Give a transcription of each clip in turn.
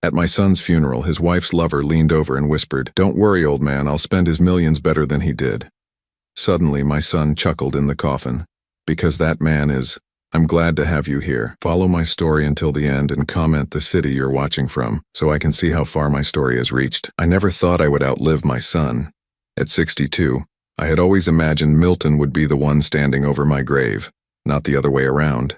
At my son's funeral, his wife's lover leaned over and whispered, "Don't worry, old man, I'll spend his millions better than he did." Suddenly, my son chuckled in the coffin. "Because that man is, I'm glad to have you here. Follow my story until the end and comment the city you're watching from, so I can see how far my story has reached." I never thought I would outlive my son. At 62, I had always imagined Milton would be the one standing over my grave, not the other way around.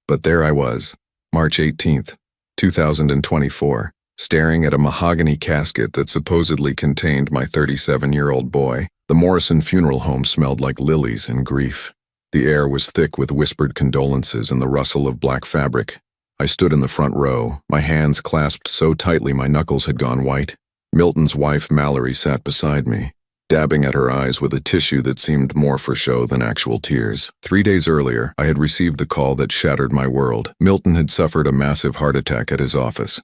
But there I was, March 18th, 2024, staring at a mahogany casket that supposedly contained my 37-year-old boy. The Morrison funeral home smelled like lilies and grief. The air was thick with whispered condolences and the rustle of black fabric. I stood in the front row, my hands clasped so tightly my knuckles had gone white. Milton's wife, Mallory, sat beside me, dabbing at her eyes with a tissue that seemed more for show than actual tears. 3 days earlier, I had received the call that shattered my world. Milton had suffered a massive heart attack at his office.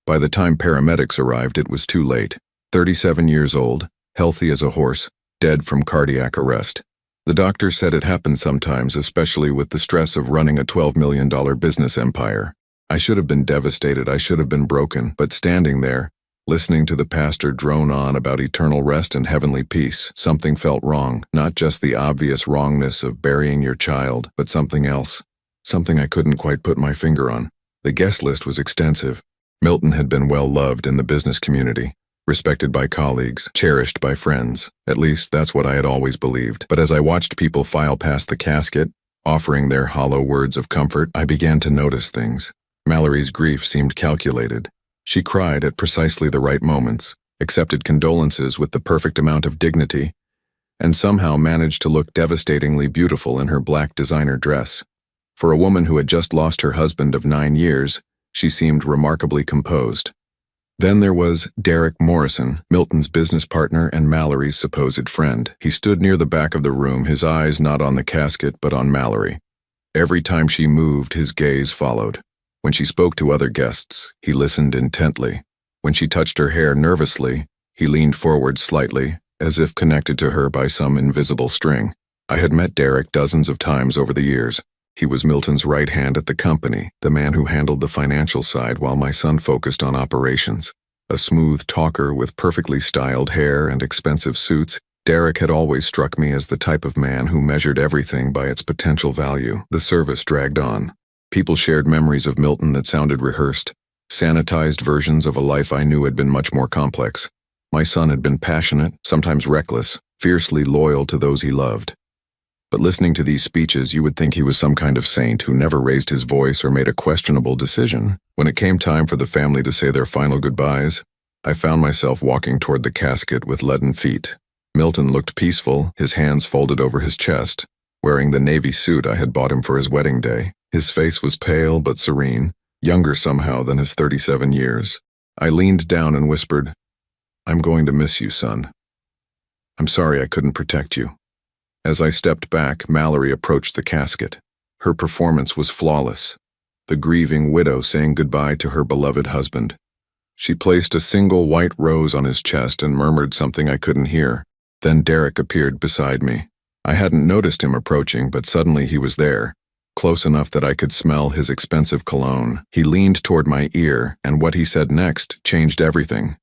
By the time paramedics arrived, it was too late. 37 years old, healthy as a horse, dead from cardiac arrest. The doctor said it happened sometimes, especially with the stress of running a $12 million business empire. I should have been devastated, I should have been broken, but standing there, listening to the pastor drone on about eternal rest and heavenly peace, something felt wrong. Not just the obvious wrongness of burying your child, but something else. Something I couldn't quite put my finger on. The guest list was extensive. Milton had been well loved in the business community, respected by colleagues, cherished by friends. At least that's what I had always believed. But as I watched people file past the casket, offering their hollow words of comfort, I began to notice things. Mallory's grief seemed calculated. She cried at precisely the right moments, accepted condolences with the perfect amount of dignity, and somehow managed to look devastatingly beautiful in her black designer dress. For a woman who had just lost her husband of 9 years, she seemed remarkably composed. Then there was Derek Morrison, Milton's business partner and Mallory's supposed friend. He stood near the back of the room, his eyes not on the casket but on Mallory. Every time she moved, his gaze followed. When she spoke to other guests, he listened intently. When she touched her hair nervously, he leaned forward slightly, as if connected to her by some invisible string. I had met Derek dozens of times over the years. He was Milton's right hand at the company, the man who handled the financial side while my son focused on operations. A smooth talker with perfectly styled hair and expensive suits, Derek had always struck me as the type of man who measured everything by its potential value. The service dragged on. People shared memories of Milton that sounded rehearsed, sanitized versions of a life I knew had been much more complex. My son had been passionate, sometimes reckless, fiercely loyal to those he loved. But listening to these speeches, you would think he was some kind of saint who never raised his voice or made a questionable decision. When it came time for the family to say their final goodbyes, I found myself walking toward the casket with leaden feet. Milton looked peaceful, his hands folded over his chest, wearing the navy suit I had bought him for his wedding day. His face was pale but serene, younger somehow than his 37 years. I leaned down and whispered, "I'm going to miss you, son. I'm sorry I couldn't protect you." As I stepped back, Mallory approached the casket. Her performance was flawless, the grieving widow saying goodbye to her beloved husband. She placed a single white rose on his chest and murmured something I couldn't hear. Then Derek appeared beside me. I hadn't noticed him approaching, but suddenly he was there, close enough that I could smell his expensive cologne. He leaned toward my ear, and what he said next changed everything.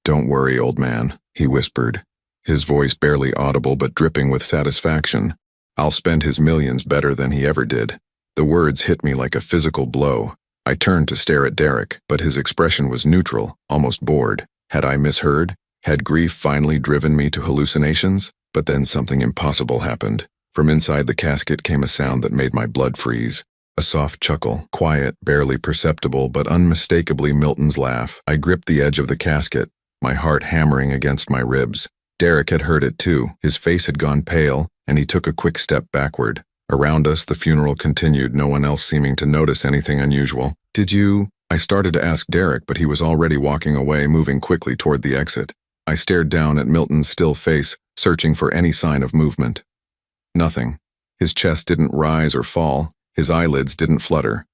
"Don't worry, old man," he whispered, his voice barely audible but dripping with satisfaction. "I'll spend his millions better than he ever did." The words hit me like a physical blow. I turned to stare at Derek, but his expression was neutral, almost bored. Had I misheard? Had grief finally driven me to hallucinations? But then something impossible happened. From inside the casket came a sound that made my blood freeze. A soft chuckle, quiet, barely perceptible, but unmistakably Milton's laugh. I gripped the edge of the casket, my heart hammering against my ribs. Derek had heard it too. His face had gone pale, and he took a quick step backward. Around us, the funeral continued, no one else seeming to notice anything unusual. "Did you?" I started to ask Derek, but he was already walking away, moving quickly toward the exit. I stared down at Milton's still face, searching for any sign of movement. Nothing. His chest didn't rise or fall. His eyelids didn't flutter.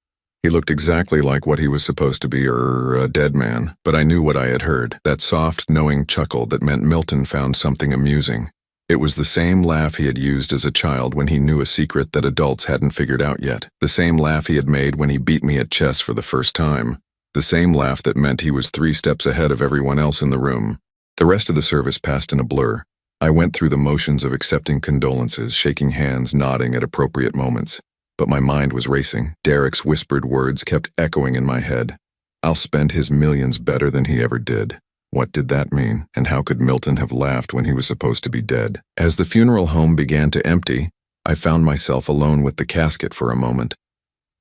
He looked exactly like what he was supposed to be, a dead man. But I knew what I had heard, that soft, knowing chuckle that meant Milton found something amusing. It was the same laugh he had used as a child when he knew a secret that adults hadn't figured out yet. The same laugh he had made when he beat me at chess for the first time. The same laugh that meant he was 3 steps ahead of everyone else in the room. The rest of the service passed in a blur. I went through the motions of accepting condolences, shaking hands, nodding at appropriate moments. But my mind was racing. Derek's whispered words kept echoing in my head. I'll spend his millions better than he ever did. What did that mean, and how could Milton have laughed when he was supposed to be dead? As the funeral home began to empty, I found myself alone with the casket for a moment.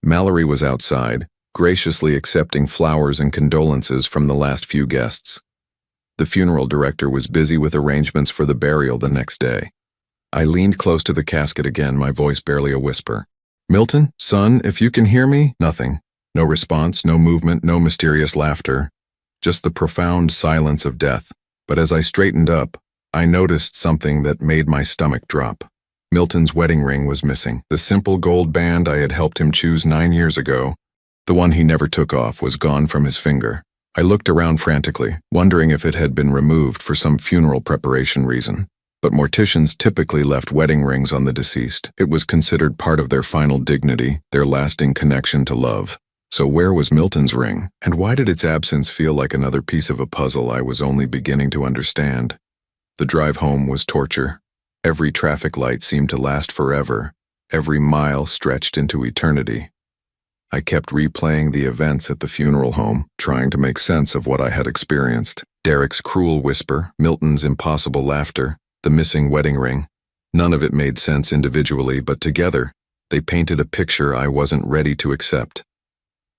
Mallory was outside, graciously accepting flowers and condolences from the last few guests. The funeral director was busy with arrangements for the burial the next day. I leaned close to the casket again, my voice barely a whisper. "Milton, son, if you can hear me?" Nothing. No response, no movement, no mysterious laughter. Just the profound silence of death. But as I straightened up, I noticed something that made my stomach drop. Milton's wedding ring was missing. The simple gold band I had helped him choose 9 years ago, the one he never took off, was gone from his finger. I looked around frantically, wondering if it had been removed for some funeral preparation reason. But morticians typically left wedding rings on the deceased. It was considered part of their final dignity, their lasting connection to love. So where was Milton's ring? And why did its absence feel like another piece of a puzzle I was only beginning to understand? The drive home was torture. Every traffic light seemed to last forever. Every mile stretched into eternity. I kept replaying the events at the funeral home, trying to make sense of what I had experienced. Derek's cruel whisper, Milton's impossible laughter, the missing wedding ring. None of it made sense individually, but together, they painted a picture I wasn't ready to accept.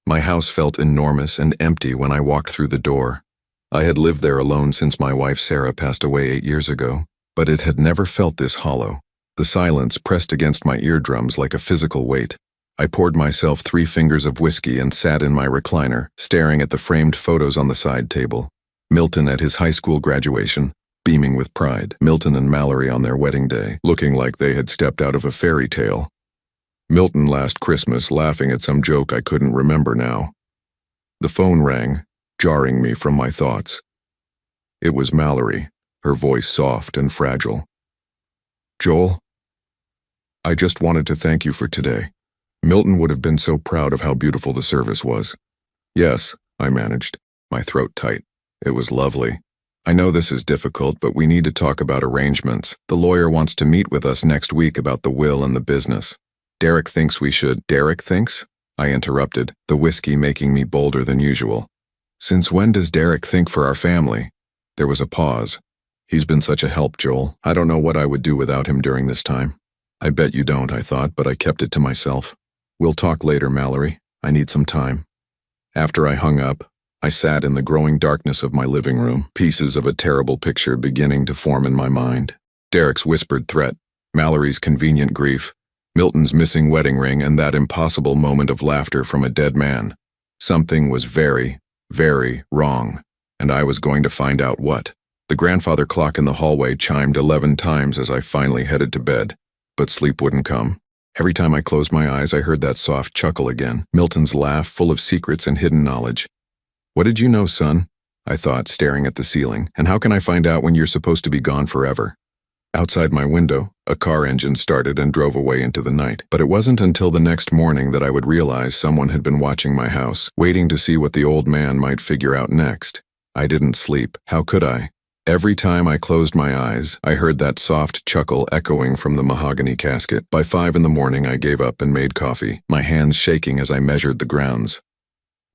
My house felt enormous and empty when I walked through the door. I had lived there alone since my wife Sarah passed away 8 years ago, but it had never felt this hollow. The silence pressed against my eardrums like a physical weight. I poured myself 3 fingers of whiskey and sat in my recliner, staring at the framed photos on the side table. Milton at his high school graduation, beaming with pride. Milton and Mallory on their wedding day, looking like they had stepped out of a fairy tale. Milton last Christmas, laughing at some joke I couldn't remember now. The phone rang, jarring me from my thoughts. It was Mallory, her voice soft and fragile. "Joel, I just wanted to thank you for today. Milton would have been so proud of how beautiful the service was." "Yes," I managed, my throat tight. "It was lovely. I know this is difficult, but we need to talk about arrangements. The lawyer wants to meet with us next week about the will and the business. Derek thinks we should—" "Derek thinks?" I interrupted, the whiskey making me bolder than usual. "Since when does Derek think for our family?" There was a pause. "He's been such a help, Joel. I don't know what I would do without him during this time." "I bet you don't," I thought, but I kept it to myself. "We'll talk later, Mallory. I need some time." After I hung up, I sat in the growing darkness of my living room, pieces of a terrible picture beginning to form in my mind. Derek's whispered threat, Mallory's convenient grief, Milton's missing wedding ring, and that impossible moment of laughter from a dead man. Something was very, very wrong, and I was going to find out what. The grandfather clock in the hallway chimed 11 times as I finally headed to bed, but sleep wouldn't come. Every time I closed my eyes, I heard that soft chuckle again, Milton's laugh full of secrets and hidden knowledge. "What did you know, son?" I thought, staring at the ceiling. "And how can I find out when you're supposed to be gone forever?" Outside my window, a car engine started and drove away into the night. But it wasn't until the next morning that I would realize someone had been watching my house, waiting to see what the old man might figure out next. I didn't sleep. How could I? Every time I closed my eyes, I heard that soft chuckle echoing from the mahogany casket. By 5 in the morning, I gave up and made coffee, my hands shaking as I measured the grounds.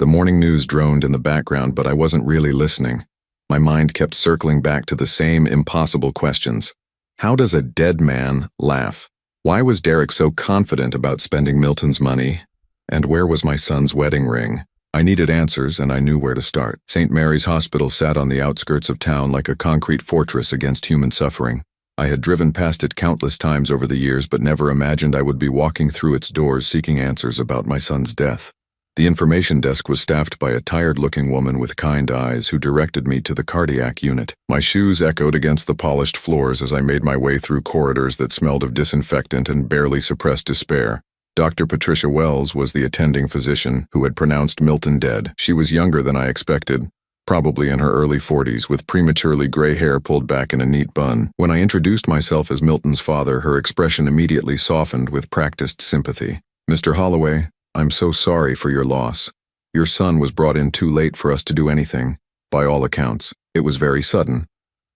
The morning news droned in the background, but I wasn't really listening. My mind kept circling back to the same impossible questions. How does a dead man laugh? Why was Derek so confident about spending Milton's money? And where was my son's wedding ring? I needed answers, and I knew where to start. St. Mary's Hospital sat on the outskirts of town like a concrete fortress against human suffering. I had driven past it countless times over the years, but never imagined I would be walking through its doors seeking answers about my son's death. The information desk was staffed by a tired-looking woman with kind eyes who directed me to the cardiac unit. My shoes echoed against the polished floors as I made my way through corridors that smelled of disinfectant and barely suppressed despair. Dr. Patricia Wells was the attending physician who had pronounced Milton dead. She was younger than I expected, probably in her early 40s, with prematurely gray hair pulled back in a neat bun. When I introduced myself as Milton's father, her expression immediately softened with practiced sympathy. "Mr. Holloway, I'm so sorry for your loss. Your son was brought in too late for us to do anything. By all accounts, it was very sudden.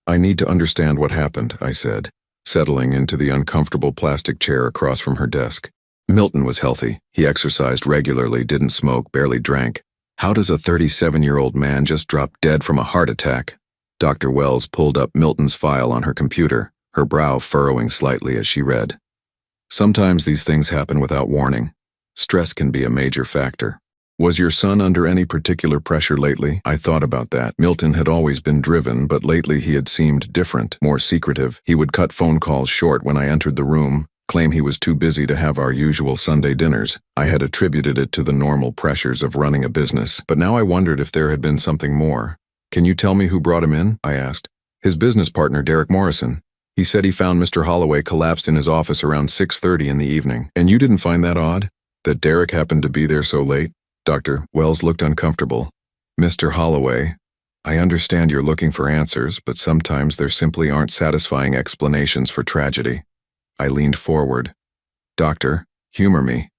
I need to understand what happened, I said, settling into the uncomfortable plastic chair across from her desk. Milton was healthy. He exercised regularly, didn't smoke, barely drank. How does a 37-year-old man just drop dead from a heart attack? Dr. Wells pulled up Milton's file on her computer, her brow furrowing slightly as she read. Sometimes these things happen without warning. Stress can be a major factor. Was your son under any particular pressure lately? I thought about that. Milton had always been driven, but lately he had seemed different, more secretive. He would cut phone calls short when I entered the room, claim he was too busy to have our usual Sunday dinners. I had attributed it to the normal pressures of running a business, but now I wondered if there had been something more. Can you tell me who brought him in? I asked. His business partner, Derek Morrison. He said he found Mr. Holloway collapsed in his office around 6:30 in the evening. And you didn't find that odd? That Derek happened to be there so late? Dr. Wells looked uncomfortable. Mr. Holloway, I understand you're looking for answers, but sometimes there simply aren't satisfying explanations for tragedy. I leaned forward. Doctor, humor me.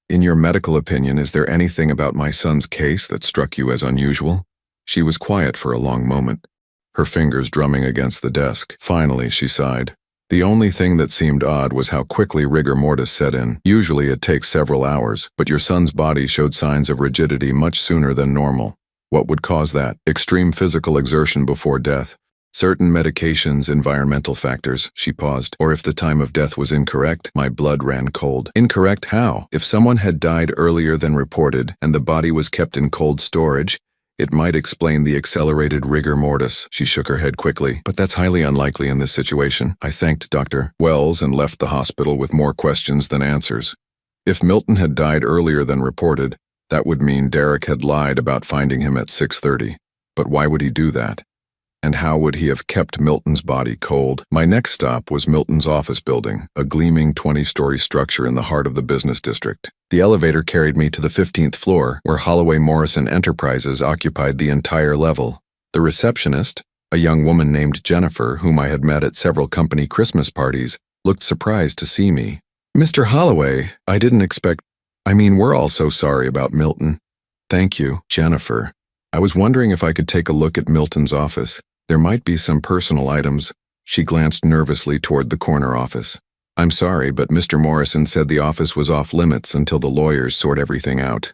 In your medical opinion, is there anything about my son's case that struck you as unusual? She was quiet for a long moment, her fingers drumming against the desk. Finally, she sighed. The only thing that seemed odd was how quickly rigor mortis set in. Usually it takes several hours, but your son's body showed signs of rigidity much sooner than normal. What would cause that? Extreme physical exertion before death. Certain medications, environmental factors. She paused. Or if the time of death was incorrect, my blood ran cold. Incorrect how? If someone had died earlier than reported and the body was kept in cold storage, it might explain the accelerated rigor mortis. She shook her head quickly. But that's highly unlikely in this situation. I thanked Dr. Wells and left the hospital with more questions than answers. If Milton had died earlier than reported, that would mean Derek had lied about finding him at 6:30. But why would he do that? And how would he have kept Milton's body cold? My next stop was Milton's office building, a gleaming 20-story structure in the heart of the business district. The elevator carried me to the 15th floor, where Holloway Morrison Enterprises occupied the entire level. The receptionist, a young woman named Jennifer, whom I had met at several company Christmas parties, looked surprised to see me. Mr. Holloway, I didn't expect... we're all so sorry about Milton. Thank you, Jennifer. I was wondering if I could take a look at Milton's office. There might be some personal items. She glanced nervously toward the corner office. I'm sorry, but Mr. Morrison said the office was off limits until the lawyers sort everything out.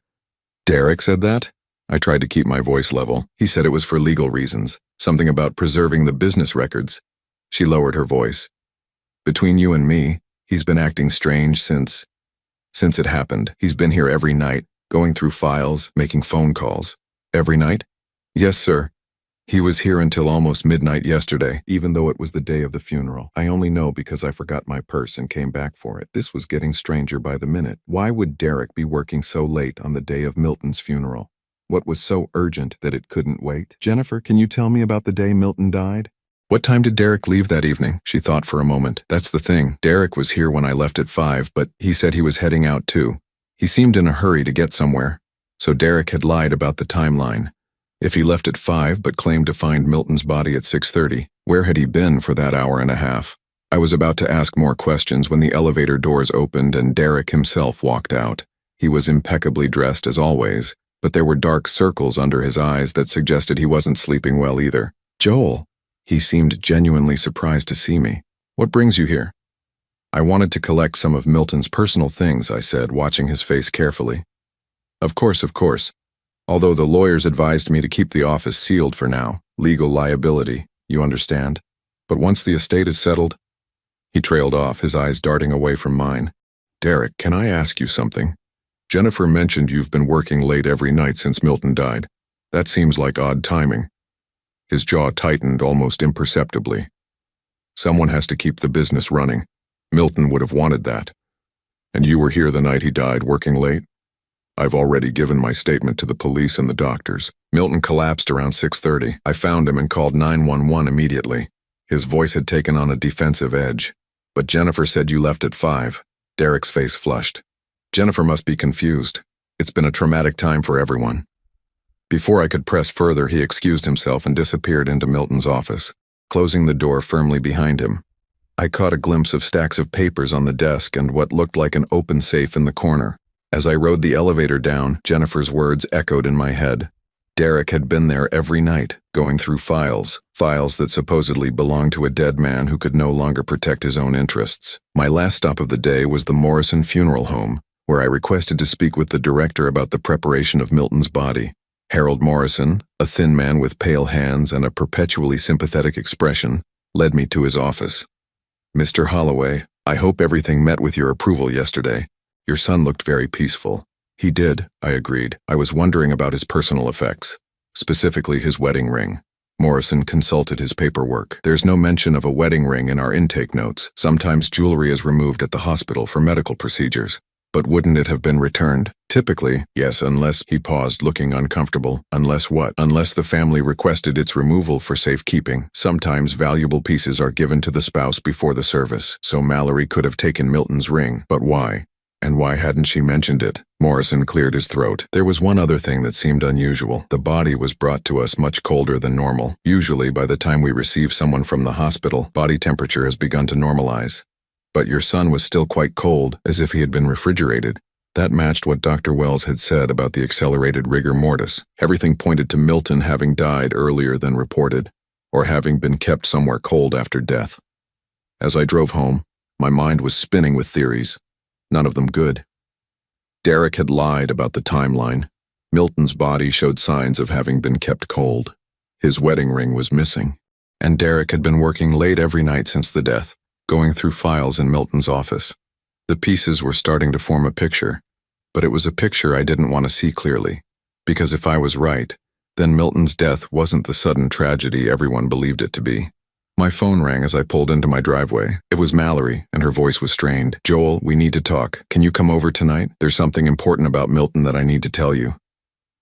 Derek said that? I tried to keep my voice level. He said it was for legal reasons, something about preserving the business records. She lowered her voice. Between you and me, he's been acting strange since it happened. He's been here every night, going through files, making phone calls. Every night? Yes, sir. He was here until almost midnight yesterday, even though it was the day of the funeral. I only know because I forgot my purse and came back for it. This was getting stranger by the minute. Why would Derek be working so late on the day of Milton's funeral? What was so urgent that it couldn't wait? Jennifer, can you tell me about the day Milton died? What time did Derek leave that evening? She thought for a moment. That's the thing. Derek was here when I left at 5, but he said he was heading out too. He seemed in a hurry to get somewhere. So Derek had lied about the timeline. If he left at 5 but claimed to find Milton's body at 6:30, where had he been for that hour and a half? I was about to ask more questions when the elevator doors opened and Derek himself walked out. He was impeccably dressed as always, but there were dark circles under his eyes that suggested he wasn't sleeping well either. Joel. He seemed genuinely surprised to see me. What brings you here? I wanted to collect some of Milton's personal things, I said, watching his face carefully. Of course. Although the lawyers advised me to keep the office sealed for now, legal liability, you understand. But once the estate is settled... He trailed off, his eyes darting away from mine. Derek, can I ask you something? Jennifer mentioned you've been working late every night since Milton died. That seems like odd timing. His jaw tightened almost imperceptibly. Someone has to keep the business running. Milton would have wanted that. And you were here the night he died, working late? I've already given my statement to the police and the doctors. Milton collapsed around 6:30. I found him and called 911 immediately. His voice had taken on a defensive edge. But Jennifer said you left at 5. Derek's face flushed. Jennifer must be confused. It's been a traumatic time for everyone. Before I could press further, he excused himself and disappeared into Milton's office, closing the door firmly behind him. I caught a glimpse of stacks of papers on the desk and what looked like an open safe in the corner. As I rode the elevator down, Jennifer's words echoed in my head. Derek had been there every night, going through files that supposedly belonged to a dead man who could no longer protect his own interests. My last stop of the day was the Morrison Funeral Home, where I requested to speak with the director about the preparation of Milton's body. Harold Morrison, a thin man with pale hands and a perpetually sympathetic expression, led me to his office. "Mr. Holloway, I hope everything met with your approval yesterday. Your son looked very peaceful." "He did," I agreed. I was wondering about his personal effects, specifically his wedding ring. Morrison consulted his paperwork. "There's no mention of a wedding ring in our intake notes. Sometimes jewelry is removed at the hospital for medical procedures. But wouldn't it have been returned?" "Typically, yes, unless—" He paused, looking uncomfortable. "Unless what?" "Unless the family requested its removal for safekeeping. Sometimes valuable pieces are given to the spouse before the service, so Mallory could have taken Milton's ring. But why? And why hadn't she mentioned it?" Morrison cleared his throat. "There was one other thing that seemed unusual. The body was brought to us much colder than normal. Usually, by the time we receive someone from the hospital, body temperature has begun to normalize. But your son was still quite cold, as if he had been refrigerated." That matched what Dr. Wells had said about the accelerated rigor mortis. Everything pointed to Milton having died earlier than reported, or having been kept somewhere cold after death. As I drove home, my mind was spinning with theories. None of them good. Derek had lied about the timeline. Milton's body showed signs of having been kept cold. His wedding ring was missing. And Derek had been working late every night since the death, going through files in Milton's office. The pieces were starting to form a picture, but it was a picture I didn't want to see clearly, because if I was right, then Milton's death wasn't the sudden tragedy everyone believed it to be. My phone rang as I pulled into my driveway. It was Mallory, and her voice was strained. "Joel, we need to talk. Can you come over tonight? There's something important about Milton that I need to tell you."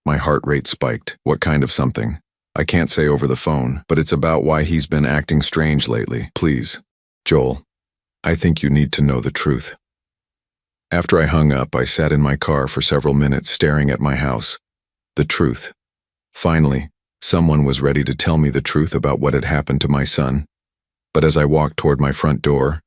My heart rate spiked. "What kind of something?" "I can't say over the phone, but it's about why he's been acting strange lately. Please. Joel, I think you need to know the truth." After I hung up, I sat in my car for several minutes staring at my house. The truth. Finally, someone was ready to tell me the truth about what had happened to my son. But as I walked toward my front door,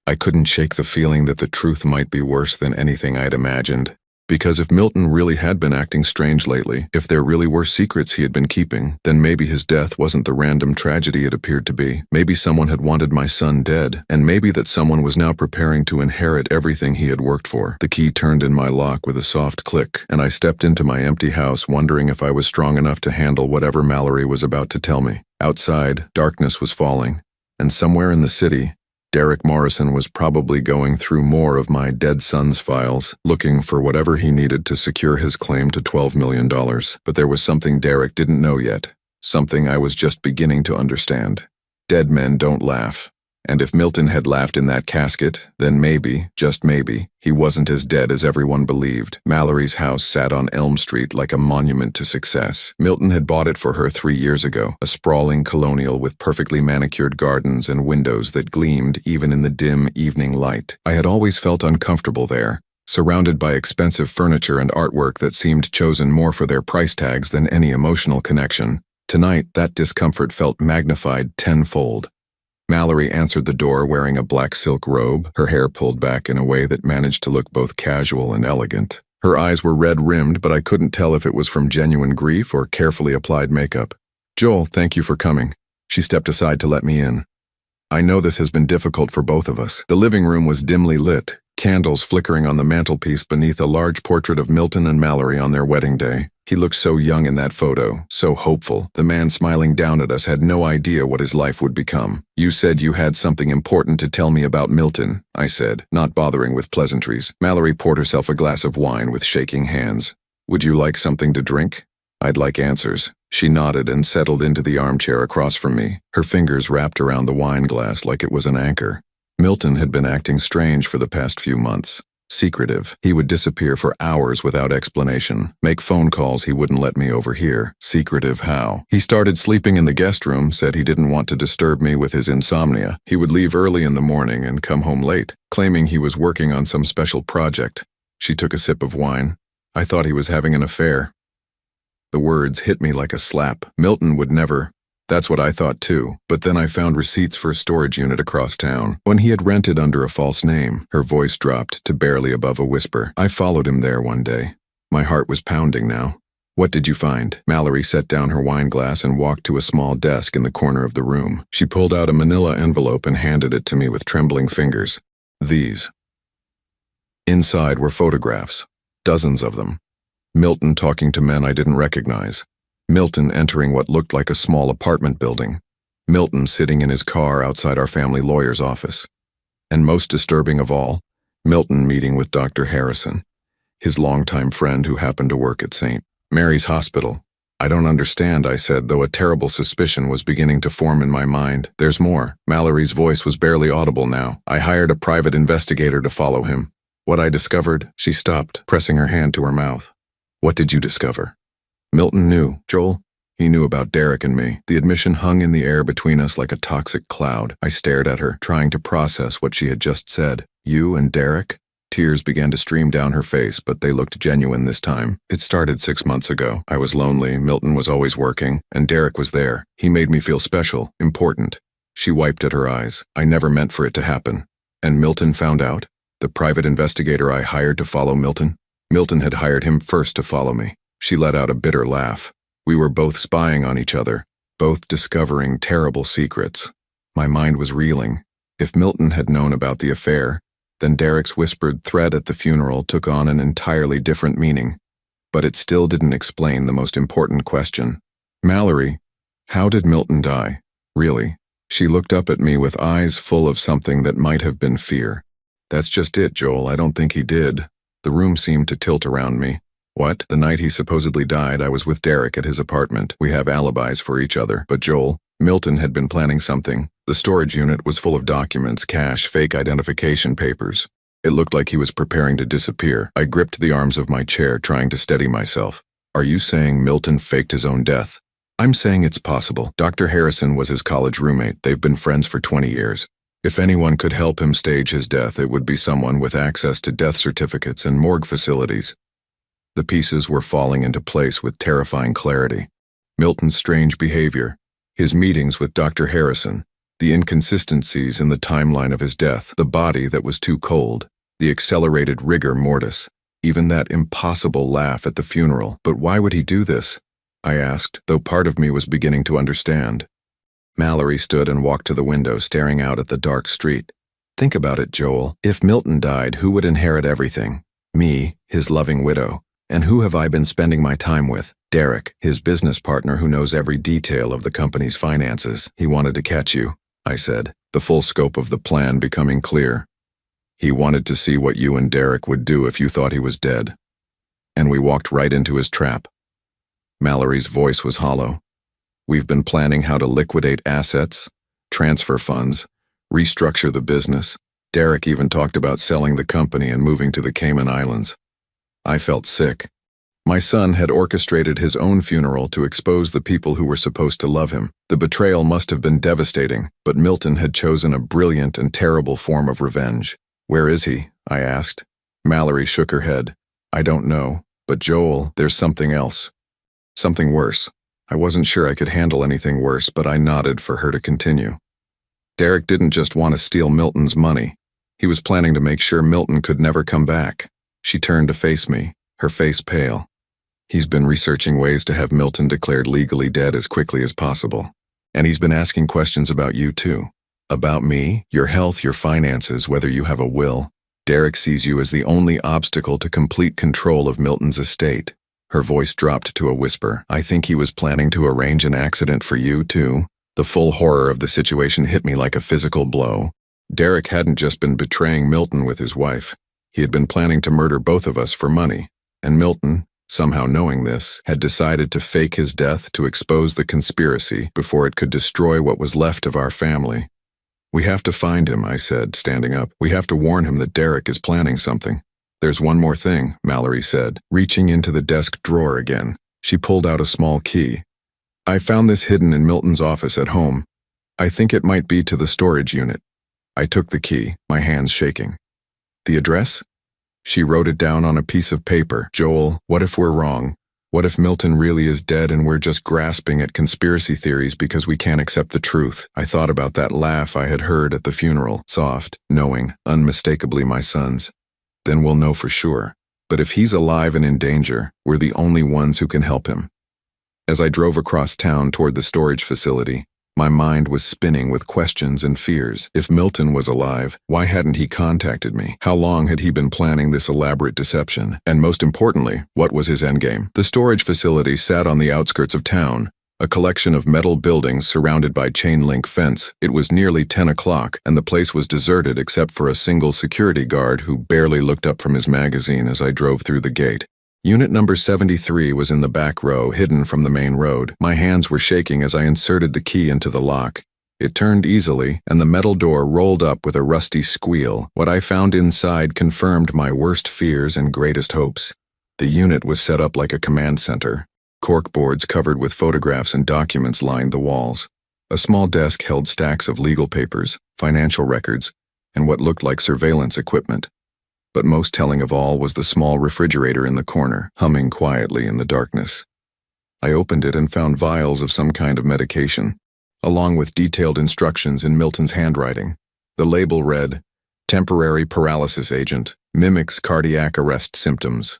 I couldn't shake the feeling that the truth might be worse than anything I'd imagined. Because if Milton really had been acting strange lately, if there really were secrets he had been keeping, then maybe his death wasn't the random tragedy it appeared to be. Maybe someone had wanted my son dead, and maybe that someone was now preparing to inherit everything he had worked for. The key turned in my lock with a soft click, and I stepped into my empty house wondering if I was strong enough to handle whatever Mallory was about to tell me. Outside, darkness was falling, and somewhere in the city, Derek Morrison was probably going through more of my dead son's files, looking for whatever he needed to secure his claim to $12 million. But there was something Derek didn't know yet, something I was just beginning to understand. Dead men don't laugh. And if Milton had laughed in that casket, then maybe, just maybe, he wasn't as dead as everyone believed. Mallory's house sat on Elm Street like a monument to success. Milton had bought it for her 3 years ago, a sprawling colonial with perfectly manicured gardens and windows that gleamed even in the dim evening light. I had always felt uncomfortable there, surrounded by expensive furniture and artwork that seemed chosen more for their price tags than any emotional connection. Tonight, that discomfort felt magnified tenfold. Mallory answered the door wearing a black silk robe, her hair pulled back in a way that managed to look both casual and elegant. Her eyes were red-rimmed, but I couldn't tell if it was from genuine grief or carefully applied makeup. "Joel, thank you for coming." She stepped aside to let me in. "I know this has been difficult for both of us." The living room was dimly lit, candles flickering on the mantelpiece beneath a large portrait of Milton and Mallory on their wedding day. He looked so young in that photo, so hopeful. The man smiling down at us had no idea what his life would become. "You said you had something important to tell me about Milton," I said, not bothering with pleasantries. Mallory poured herself a glass of wine with shaking hands. "Would you like something to drink?" "I'd like answers." She nodded and settled into the armchair across from me, her fingers wrapped around the wine glass like it was an anchor. Milton had been acting strange for the past few months. Secretive. He would disappear for hours without explanation, make phone calls he wouldn't let me overhear. Secretive how? He started sleeping in the guest room, said he didn't want to disturb me with his insomnia. He would leave early in the morning and come home late, claiming he was working on some special project. She took a sip of wine. "I thought he was having an affair." The words hit me like a slap. Milton would never. That's what I thought too, but then I found receipts for a storage unit across town. When he had rented under a false name, her voice dropped to barely above a whisper. I followed him there one day. My heart was pounding now. What did you find? Mallory set down her wine glass and walked to a small desk in the corner of the room. She pulled out a manila envelope and handed it to me with trembling fingers. These. Inside were photographs, dozens of them. Milton talking to men I didn't recognize. Milton entering what looked like a small apartment building. Milton sitting in his car outside our family lawyer's office. And most disturbing of all, Milton meeting with Dr. Harrison, his longtime friend who happened to work at St. Mary's Hospital. I don't understand, I said, though a terrible suspicion was beginning to form in my mind. There's more. Mallory's voice was barely audible now. I hired a private investigator to follow him. What I discovered, she stopped, pressing her hand to her mouth. What did you discover? Milton knew. Joel, he knew about Derek and me. The admission hung in the air between us like a toxic cloud. I stared at her, trying to process what she had just said. You and Derek? Tears began to stream down her face, but they looked genuine this time. It started 6 months ago. I was lonely, Milton was always working, and Derek was there. He made me feel special, important. She wiped at her eyes. I never meant for it to happen. And Milton found out? The private investigator I hired to follow Milton? Milton had hired him first to follow me. She let out a bitter laugh. We were both spying on each other, both discovering terrible secrets. My mind was reeling. If Milton had known about the affair, then Derek's whispered threat at the funeral took on an entirely different meaning. But it still didn't explain the most important question. Mallory, how did Milton die? Really? She looked up at me with eyes full of something that might have been fear. That's just it, Joel. I don't think he did. The room seemed to tilt around me. What? The night he supposedly died, I was with Derek at his apartment. We have alibis for each other. But Joel, Milton had been planning something. The storage unit was full of documents, cash, fake identification papers. It looked like he was preparing to disappear. I gripped the arms of my chair, trying to steady myself. Are you saying Milton faked his own death? I'm saying it's possible. Dr. Harrison was his college roommate. They've been friends for 20 years. If anyone could help him stage his death, it would be someone with access to death certificates and morgue facilities. The pieces were falling into place with terrifying clarity. Milton's strange behavior, his meetings with Dr. Harrison, the inconsistencies in the timeline of his death, the body that was too cold, the accelerated rigor mortis, even that impossible laugh at the funeral. But why would he do this? I asked, though part of me was beginning to understand. Mallory stood and walked to the window, staring out at the dark street. Think about it, Joel. If Milton died, who would inherit everything? Me, his loving widow. And who have I been spending my time with? Derek, his business partner who knows every detail of the company's finances. He wanted to catch you, I said, the full scope of the plan becoming clear. He wanted to see what you and Derek would do if you thought he was dead. And we walked right into his trap. Mallory's voice was hollow. We've been planning how to liquidate assets, transfer funds, restructure the business. Derek even talked about selling the company and moving to the Cayman Islands. I felt sick. My son had orchestrated his own funeral to expose the people who were supposed to love him. The betrayal must have been devastating, but Milton had chosen a brilliant and terrible form of revenge. Where is he? I asked. Mallory shook her head. I don't know, but Joel, there's something else. Something worse. I wasn't sure I could handle anything worse, but I nodded for her to continue. Derek didn't just want to steal Milton's money. He was planning to make sure Milton could never come back. She turned to face me, her face pale. He's been researching ways to have Milton declared legally dead as quickly as possible. And he's been asking questions about you too. About me, your health, your finances, whether you have a will. Derek sees you as the only obstacle to complete control of Milton's estate. Her voice dropped to a whisper. I think he was planning to arrange an accident for you too. The full horror of the situation hit me like a physical blow. Derek hadn't just been betraying Milton with his wife. He had been planning to murder both of us for money, and Milton, somehow knowing this, had decided to fake his death to expose the conspiracy before it could destroy what was left of our family. We have to find him, I said, standing up. We have to warn him that Derek is planning something. There's one more thing, Mallory said, reaching into the desk drawer again. She pulled out a small key. I found this hidden in Milton's office at home. I think it might be to the storage unit. I took the key, my hands shaking. The address? She wrote it down on a piece of paper. Joel, what if we're wrong? What if Milton really is dead and we're just grasping at conspiracy theories because we can't accept the truth? I thought about that laugh I had heard at the funeral, soft, knowing, unmistakably my son's. Then we'll know for sure. But if he's alive and in danger, we're the only ones who can help him. As I drove across town toward the storage facility, my mind was spinning with questions and fears. If Milton was alive, why hadn't he contacted me? How long had he been planning this elaborate deception? And most importantly, what was his endgame? The storage facility sat on the outskirts of town, a collection of metal buildings surrounded by chain-link fence. It was nearly 10 o'clock, and the place was deserted except for a single security guard who barely looked up from his magazine as I drove through the gate. Unit number 73 was in the back row, hidden from the main road. My hands were shaking as I inserted the key into the lock. It turned easily, and the metal door rolled up with a rusty squeal. What I found inside confirmed my worst fears and greatest hopes. The unit was set up like a command center. Corkboards covered with photographs and documents lined the walls. A small desk held stacks of legal papers, financial records, and what looked like surveillance equipment. But most telling of all was the small refrigerator in the corner, humming quietly in the darkness. I opened it and found vials of some kind of medication, along with detailed instructions in Milton's handwriting. The label read, "Temporary paralysis agent, mimics cardiac arrest symptoms."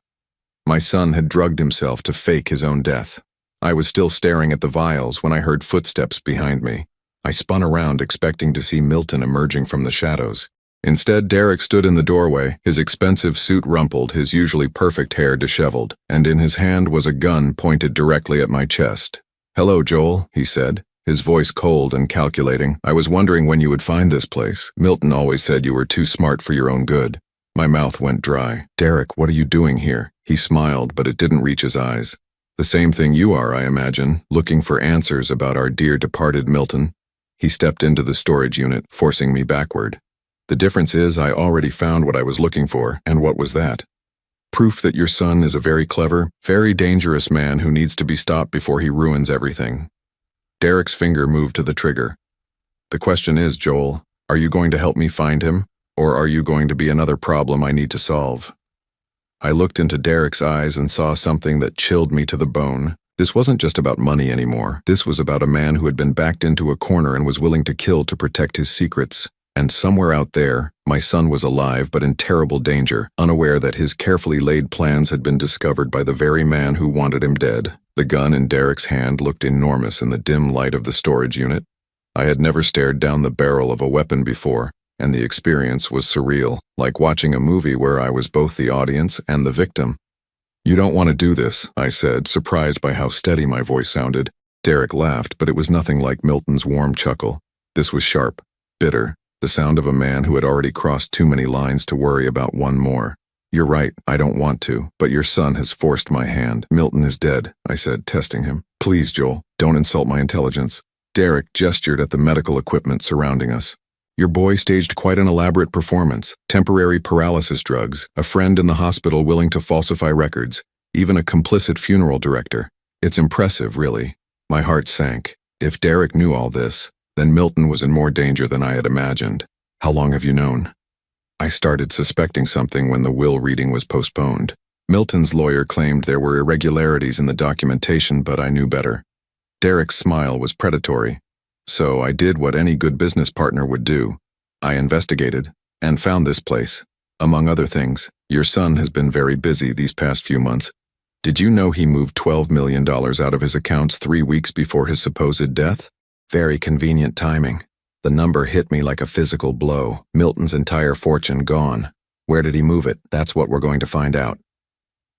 My son had drugged himself to fake his own death. I was still staring at the vials when I heard footsteps behind me. I spun around expecting to see Milton emerging from the shadows. Instead, Derek stood in the doorway, his expensive suit rumpled, his usually perfect hair disheveled, and in his hand was a gun pointed directly at my chest. "Hello, Joel," he said, his voice cold and calculating. "I was wondering when you would find this place. Milton always said you were too smart for your own good." My mouth went dry. "Derek, what are you doing here?" He smiled, but it didn't reach his eyes. "The same thing you are, I imagine, looking for answers about our dear departed Milton." He stepped into the storage unit, forcing me backward. "The difference is I already found what I was looking for, and what was that? Proof that your son is a very clever, very dangerous man who needs to be stopped before he ruins everything." Derek's finger moved to the trigger. "The question is, Joel, are you going to help me find him, or are you going to be another problem I need to solve?" I looked into Derek's eyes and saw something that chilled me to the bone. This wasn't just about money anymore. This was about a man who had been backed into a corner and was willing to kill to protect his secrets. And somewhere out there, my son was alive but in terrible danger, unaware that his carefully laid plans had been discovered by the very man who wanted him dead. The gun in Derek's hand looked enormous in the dim light of the storage unit. I had never stared down the barrel of a weapon before, and the experience was surreal, like watching a movie where I was both the audience and the victim. "You don't want to do this," I said, surprised by how steady my voice sounded. Derek laughed, but it was nothing like Milton's warm chuckle. This was sharp, bitter. The sound of a man who had already crossed too many lines to worry about one more. "You're right, I don't want to, but your son has forced my hand. Milton is dead," I said, testing him. "Please, Joel, don't insult my intelligence." Derek gestured at the medical equipment surrounding us. "Your boy staged quite an elaborate performance. Temporary paralysis drugs, a friend in the hospital willing to falsify records, even a complicit funeral director. It's impressive, really." My heart sank. If Derek knew all this, then Milton was in more danger than I had imagined. "How long have you known?" I started suspecting something when the will reading was postponed. Milton's lawyer claimed there were irregularities in the documentation, but I knew better. Derek's smile was predatory. So I did what any good business partner would do. I investigated and found this place. Among other things, your son has been very busy these past few months. Did you know he moved $12 million out of his accounts 3 weeks before his supposed death? Very convenient timing. The number hit me like a physical blow. Milton's entire fortune gone. Where did he move it? That's what we're going to find out.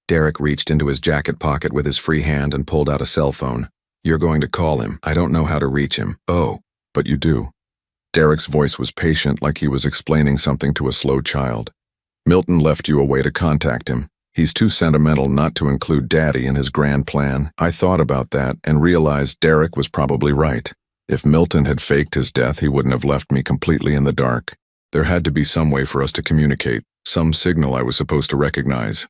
Derek reached into his jacket pocket with his free hand and pulled out a cell phone. "You're going to call him. I don't know how to reach him." "Oh, but you do." Derek's voice was patient, like he was explaining something to a slow child. "Milton left you a way to contact him. He's too sentimental not to include Daddy in his grand plan." I thought about that and realized Derek was probably right. If Milton had faked his death, he wouldn't have left me completely in the dark. There had to be some way for us to communicate, some signal I was supposed to recognize.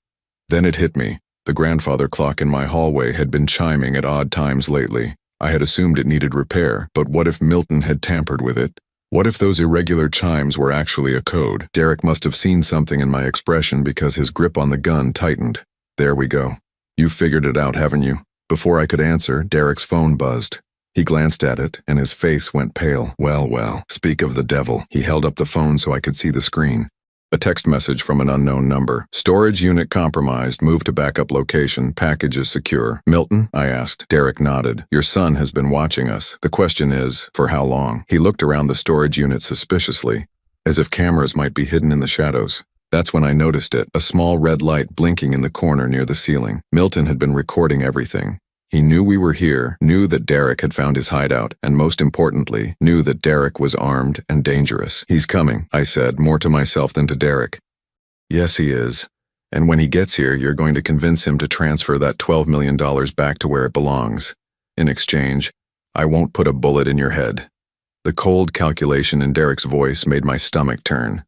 Then it hit me. The grandfather clock in my hallway had been chiming at odd times lately. I had assumed it needed repair, but what if Milton had tampered with it? What if those irregular chimes were actually a code? Derek must have seen something in my expression because his grip on the gun tightened. "There we go." You figured it out, haven't you? Before I could answer, Derek's phone buzzed. He glanced at it, and his face went pale. Well, speak of the devil. He held up the phone so I could see the screen. A text message from an unknown number. Storage unit compromised. Move to backup location. Package is secure. Milton? I asked. Derek nodded. Your son has been watching us. The question is, for how long? He looked around the storage unit suspiciously, as if cameras might be hidden in the shadows. That's when I noticed it, a small red light blinking in the corner near the ceiling. Milton had been recording everything. He knew we were here, knew that Derek had found his hideout, and most importantly, knew that Derek was armed and dangerous. He's coming, I said, more to myself than to Derek. Yes, he is. And when he gets here, you're going to convince him to transfer that $12 million back to where it belongs. In exchange, I won't put a bullet in your head. The cold calculation in Derek's voice made my stomach turn.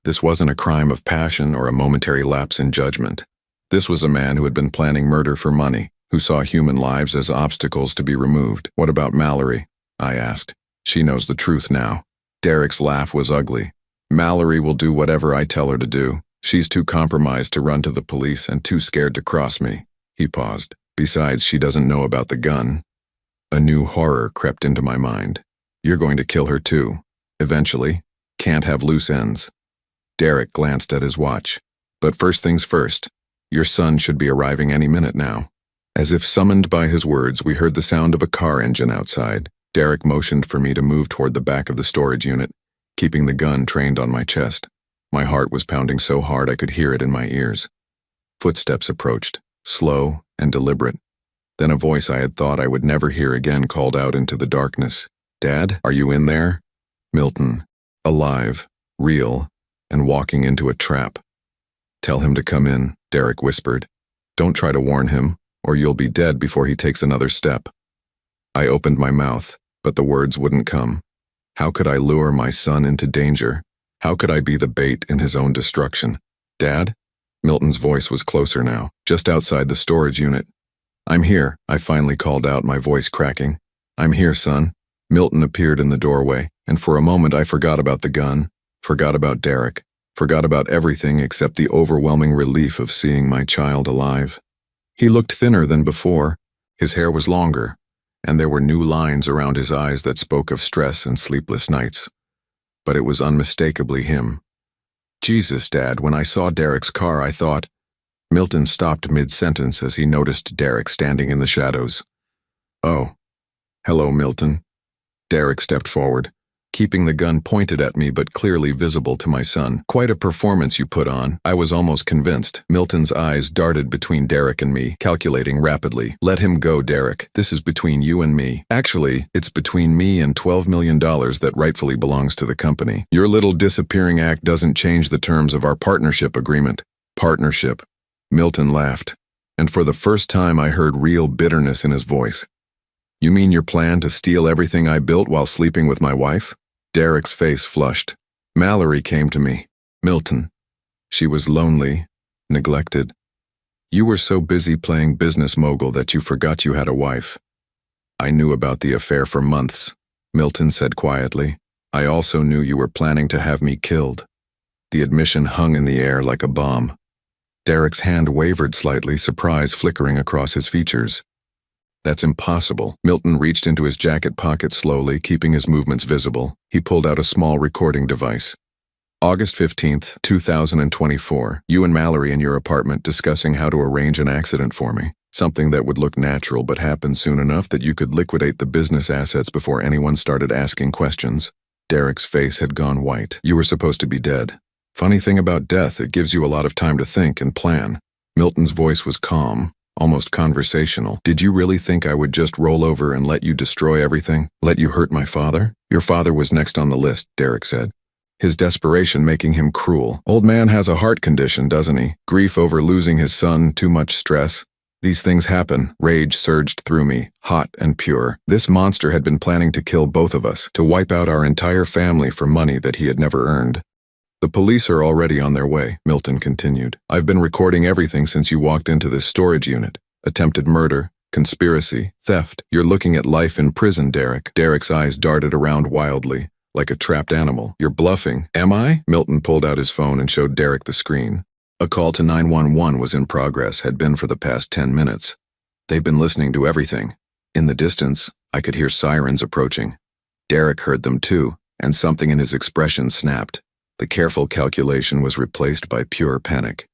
This wasn't a crime of passion or a momentary lapse in judgment. This was a man who had been planning murder for money, who saw human lives as obstacles to be removed. What about Mallory? I asked. She knows the truth now. Derek's laugh was ugly. Mallory will do whatever I tell her to do. She's too compromised to run to the police and too scared to cross me. He paused. Besides, she doesn't know about the gun. A new horror crept into my mind. You're going to kill her too. Eventually. Can't have loose ends. Derek glanced at his watch. But first things first. Your son should be arriving any minute now. As if summoned by his words, we heard the sound of a car engine outside. Derek motioned for me to move toward the back of the storage unit, keeping the gun trained on my chest. My heart was pounding so hard I could hear it in my ears. Footsteps approached, slow and deliberate. Then a voice I had thought I would never hear again called out into the darkness. Dad, are you in there? Milton, alive, real, and walking into a trap. Tell him to come in, Derek whispered. Don't try to warn him, or you'll be dead before he takes another step. I opened my mouth, but the words wouldn't come. How could I lure my son into danger? How could I be the bait in his own destruction? Dad? Milton's voice was closer now, just outside the storage unit. I'm here, I finally called out, my voice cracking. I'm here, son. Milton appeared in the doorway, and for a moment I forgot about the gun, forgot about Derek, forgot about everything except the overwhelming relief of seeing my child alive. He looked thinner than before. His hair was longer, and there were new lines around his eyes that spoke of stress and sleepless nights. But it was unmistakably him. Jesus, Dad, when I saw Derek's car, I thought... Milton stopped mid-sentence as he noticed Derek standing in the shadows. Oh. Hello, Milton. Derek stepped forward, keeping the gun pointed at me but clearly visible to my son. Quite a performance you put on. I was almost convinced. Milton's eyes darted between Derek and me, calculating rapidly. Let him go, Derek. This is between you and me. Actually, it's between me and $12 million that rightfully belongs to the company. Your little disappearing act doesn't change the terms of our partnership agreement. Partnership. Milton laughed, and for the first time I heard real bitterness in his voice. You mean your plan to steal everything I built while sleeping with my wife? Derek's face flushed. Mallory came to me. Milton. She was lonely, neglected. You were so busy playing business mogul that you forgot you had a wife. I knew about the affair for months, Milton said quietly. I also knew you were planning to have me killed. The admission hung in the air like a bomb. Derek's hand wavered slightly, surprise flickering across his features. That's impossible. Milton reached into his jacket pocket slowly, keeping his movements visible. He pulled out a small recording device. August 15th, 2024. You and Mallory in your apartment discussing how to arrange an accident for me. Something that would look natural but happen soon enough that you could liquidate the business assets before anyone started asking questions. Derek's face had gone white. You were supposed to be dead. Funny thing about death, it gives you a lot of time to think and plan. Milton's voice was calm, almost conversational. Did you really think I would just roll over and let you destroy everything? Let you hurt my father? Your father was next on the list, Derek said. His desperation making him cruel. Old man has a heart condition, doesn't he? Grief over losing his son, too much stress. These things happen. Rage surged through me, hot and pure. This monster had been planning to kill both of us, to wipe out our entire family for money that he had never earned. The police are already on their way, Milton continued. I've been recording everything since you walked into this storage unit. Attempted murder, conspiracy, theft. You're looking at life in prison, Derek. Derek's eyes darted around wildly, like a trapped animal. You're bluffing. Am I? Milton pulled out his phone and showed Derek the screen. A call to 911 was in progress, had been for the past 10 minutes. They've been listening to everything. In the distance, I could hear sirens approaching. Derek heard them too, and something in his expression snapped. The careful calculation was replaced by pure panic.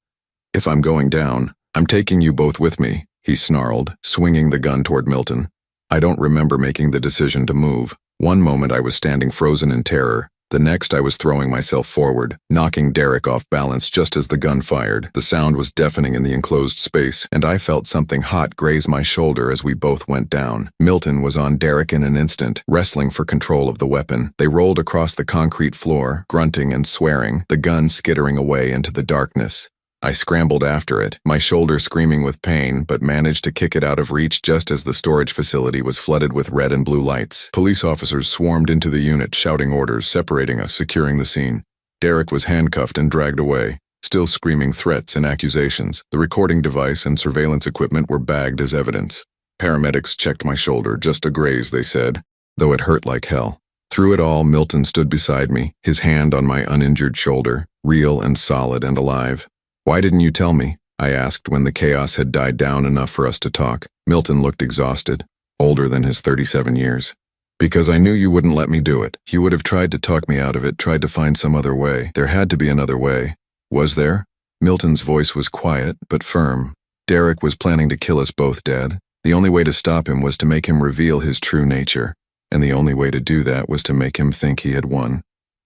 "If I'm going down, I'm taking you both with me," he snarled, swinging the gun toward Milton. I don't remember making the decision to move. One moment I was standing frozen in terror. The next I was throwing myself forward, knocking Derek off balance just as the gun fired. The sound was deafening in the enclosed space, and I felt something hot graze my shoulder as we both went down. Milton was on Derek in an instant, wrestling for control of the weapon. They rolled across the concrete floor, grunting and swearing, the gun skittering away into the darkness. I scrambled after it, my shoulder screaming with pain, but managed to kick it out of reach just as the storage facility was flooded with red and blue lights. Police officers swarmed into the unit, shouting orders, separating us, securing the scene. Derek was handcuffed and dragged away, still screaming threats and accusations. The recording device and surveillance equipment were bagged as evidence. Paramedics checked my shoulder, just a graze, they said, though it hurt like hell. Through it all, Milton stood beside me, his hand on my uninjured shoulder, real and solid and alive. "Why didn't you tell me?" I asked when the chaos had died down enough for us to talk. Milton looked exhausted, older than his 37 years. "Because I knew you wouldn't let me do it. You would have tried to talk me out of it, tried to find some other way. There had to be another way. Was there?" Milton's voice was quiet, but firm. "Derek was planning to kill us both, Dad. The only way to stop him was to make him reveal his true nature. And the only way to do that was to make him think he had won."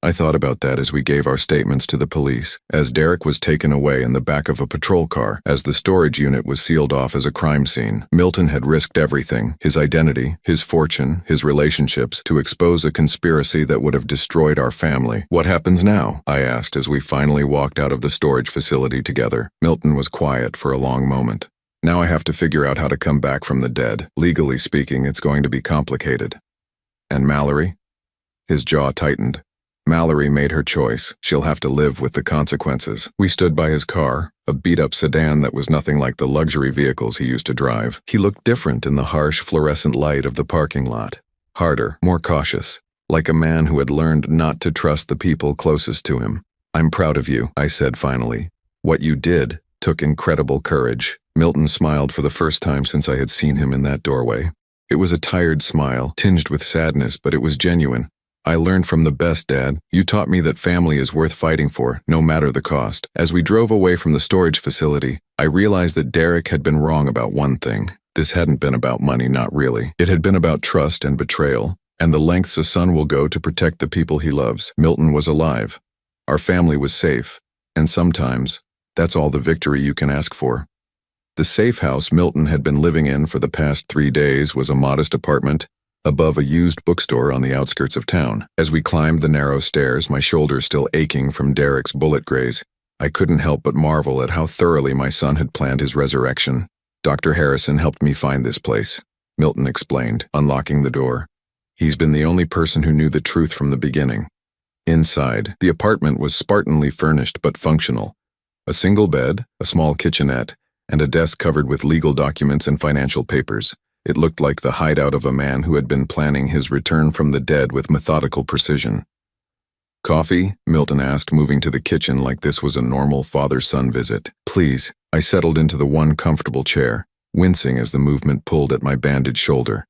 I thought about that as we gave our statements to the police, as Derek was taken away in the back of a patrol car, as the storage unit was sealed off as a crime scene. Milton had risked everything, his identity, his fortune, his relationships, to expose a conspiracy that would have destroyed our family. "What happens now?" I asked as we finally walked out of the storage facility together. Milton was quiet for a long moment. "Now I have to figure out how to come back from the dead. Legally speaking, it's going to be complicated." "And Mallory?" His jaw tightened. "Mallory made her choice. She'll have to live with the consequences." We stood by his car, a beat-up sedan that was nothing like the luxury vehicles he used to drive. He looked different in the harsh fluorescent light of the parking lot. Harder, more cautious, like a man who had learned not to trust the people closest to him. "I'm proud of you," I said finally. "What you did took incredible courage." Milton smiled for the first time since I had seen him in that doorway. It was a tired smile, tinged with sadness, but it was genuine. "I learned from the best, Dad. You taught me that family is worth fighting for, no matter the cost." As we drove away from the storage facility, I realized that Derek had been wrong about one thing. This hadn't been about money, not really. It had been about trust and betrayal, and the lengths a son will go to protect the people he loves. Milton was alive. Our family was safe, and sometimes, that's all the victory you can ask for. The safe house Milton had been living in for the past 3 days was a modest apartment above a used bookstore on the outskirts of town. As we climbed the narrow stairs, my shoulder still aching from Derek's bullet graze, I couldn't help but marvel at how thoroughly my son had planned his resurrection. "Dr. Harrison helped me find this place," Milton explained, unlocking the door. "He's been the only person who knew the truth from the beginning." Inside, the apartment was spartanly furnished but functional. A single bed, a small kitchenette, and a desk covered with legal documents and financial papers. It looked like the hideout of a man who had been planning his return from the dead with methodical precision. "Coffee?" Milton asked, moving to the kitchen like this was a normal father-son visit. "Please." I settled into the one comfortable chair, wincing as the movement pulled at my bandaged shoulder.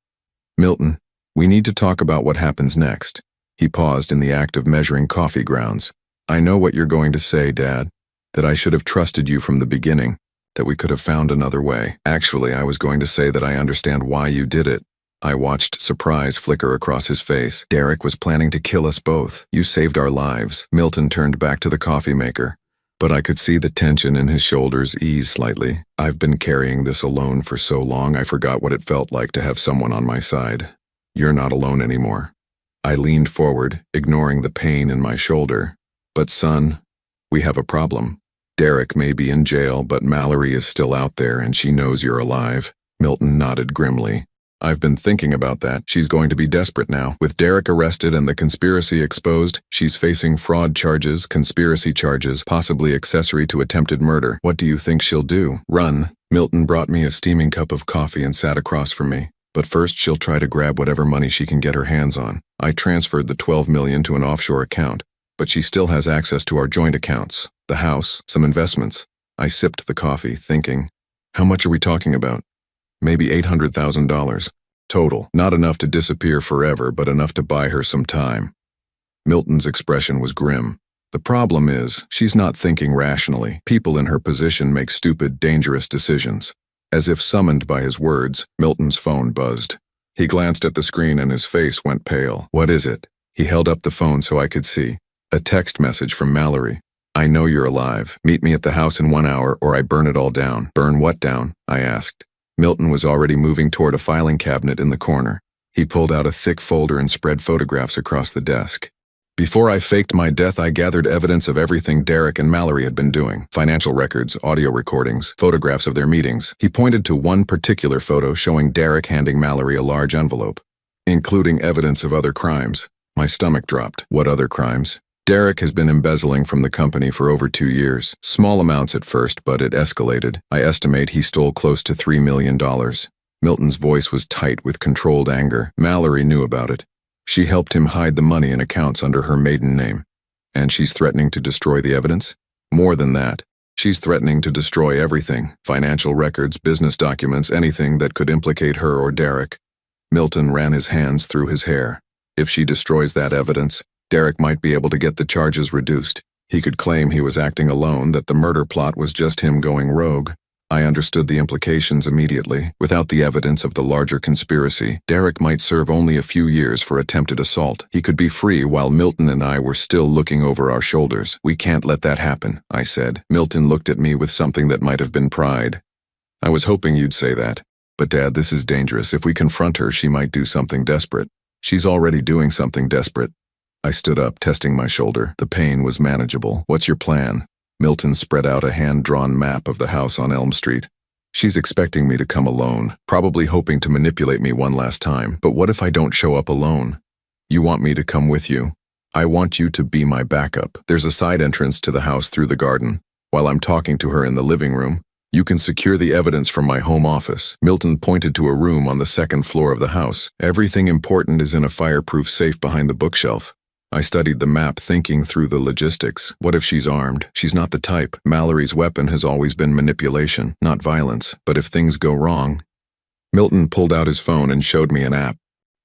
"Milton, we need to talk about what happens next." He paused in the act of measuring coffee grounds. "I know what you're going to say, Dad, that I should have trusted you from the beginning, that we could have found another way. Actually, I was going to say that I understand why you did it." I watched surprise flicker across his face. "Derek was planning to kill us both. You saved our lives." Milton turned back to the coffee maker, but I could see the tension in his shoulders ease slightly. "I've been carrying this alone for so long I forgot what it felt like to have someone on my side. You're not alone anymore." I leaned forward, ignoring the pain in my shoulder. "But son, we have a problem. Derek may be in jail, but Mallory is still out there and she knows you're alive." Milton nodded grimly. "I've been thinking about that. She's going to be desperate now. With Derek arrested and the conspiracy exposed, she's facing fraud charges, conspiracy charges, possibly accessory to attempted murder. What do you think she'll do? Run." Milton brought me a steaming cup of coffee and sat across from me. "But first she'll try to grab whatever money she can get her hands on. I transferred the $12 million to an offshore account, but she still has access to our joint accounts, the house, some investments. I sipped the coffee, thinking, how much are we talking about? Maybe $800,000. Total. Not enough to disappear forever, but enough to buy her some time. Milton's expression was grim. The problem is, she's not thinking rationally. People in her position make stupid, dangerous decisions. As if summoned by his words, Milton's phone buzzed. He glanced at the screen and his face went pale. What is it? He held up the phone so I could see. A text message from Mallory. I know you're alive. Meet me at the house in 1 hour or I burn it all down. Burn what down? I asked. Milton was already moving toward a filing cabinet in the corner. He pulled out a thick folder and spread photographs across the desk. Before I faked my death, I gathered evidence of everything Derek and Mallory had been doing. Financial records, audio recordings, photographs of their meetings. He pointed to one particular photo showing Derek handing Mallory a large envelope, including evidence of other crimes. My stomach dropped. What other crimes? Derek has been embezzling from the company for over 2 years. Small amounts at first, but it escalated. I estimate he stole close to $3 million. Milton's voice was tight with controlled anger. Mallory knew about it. She helped him hide the money in accounts under her maiden name. And she's threatening to destroy the evidence? More than that. She's threatening to destroy everything. Financial records, business documents, anything that could implicate her or Derek. Milton ran his hands through his hair. If she destroys that evidence, Derek might be able to get the charges reduced. He could claim he was acting alone, that the murder plot was just him going rogue. I understood the implications immediately. Without the evidence of the larger conspiracy, Derek might serve only a few years for attempted assault. He could be free while Milton and I were still looking over our shoulders. We can't let that happen, I said. Milton looked at me with something that might have been pride. I was hoping you'd say that. But Dad, this is dangerous. If we confront her, she might do something desperate. She's already doing something desperate. I stood up, testing my shoulder. The pain was manageable. What's your plan? Milton spread out a hand-drawn map of the house on Elm Street. She's expecting me to come alone, probably hoping to manipulate me one last time. But what if I don't show up alone? You want me to come with you? I want you to be my backup. There's a side entrance to the house through the garden. While I'm talking to her in the living room, you can secure the evidence from my home office. Milton pointed to a room on the second floor of the house. Everything important is in a fireproof safe behind the bookshelf. I studied the map, thinking through the logistics. What if she's armed? She's not the type. Mallory's weapon has always been manipulation, not violence. But if things go wrong... Milton pulled out his phone and showed me an app.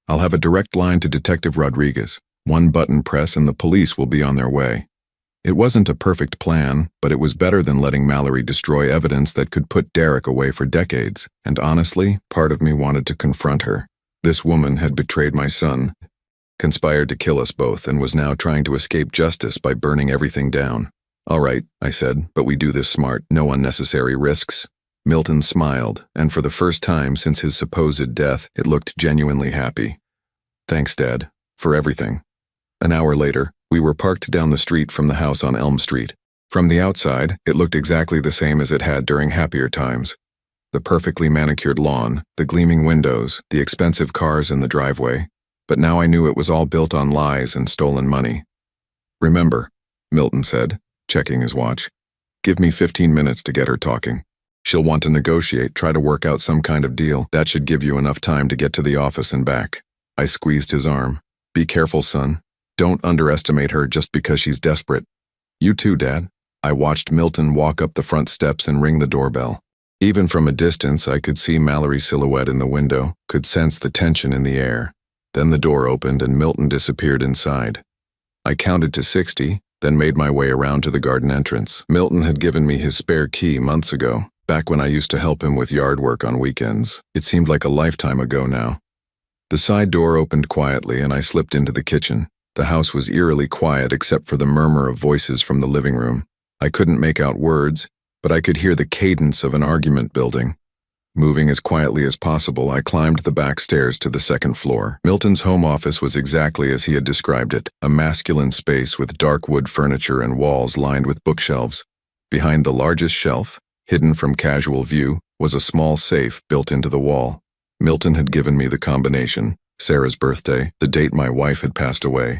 I'll have a direct line to Detective Rodriguez. One button press and the police will be on their way. It wasn't a perfect plan, but it was better than letting Mallory destroy evidence that could put Derek away for decades. And honestly, part of me wanted to confront her. This woman had betrayed my son, conspired to kill us both, and was now trying to escape justice by burning everything down. All right, I said, but we do this smart, no unnecessary risks. Milton smiled, and for the first time since his supposed death, it looked genuinely happy. Thanks, Dad, for everything. An hour later, we were parked down the street from the house on Elm Street. From the outside, it looked exactly the same as it had during happier times. The perfectly manicured lawn, the gleaming windows, the expensive cars in the driveway. But now I knew it was all built on lies and stolen money. Remember, Milton said, checking his watch. Give me 15 minutes to get her talking. She'll want to negotiate, try to work out some kind of deal. That should give you enough time to get to the office and back. I squeezed his arm. Be careful, son. Don't underestimate her just because she's desperate. You too, Dad. I watched Milton walk up the front steps and ring the doorbell. Even from a distance, I could see Mallory's silhouette in the window, could sense the tension in the air. Then the door opened and Milton disappeared inside. I counted to 60, then made my way around to the garden entrance. Milton had given me his spare key months ago, back when I used to help him with yard work on weekends. It seemed like a lifetime ago now. The side door opened quietly and I slipped into the kitchen. The house was eerily quiet except for the murmur of voices from the living room. I couldn't make out words, but I could hear the cadence of an argument building. Moving as quietly as possible, I climbed the back stairs to the second floor. Milton's home office was exactly as he had described it, a masculine space with dark wood furniture and walls lined with bookshelves. Behind the largest shelf, hidden from casual view, was a small safe built into the wall. Milton had given me the combination, Sarah's birthday, the date my wife had passed away.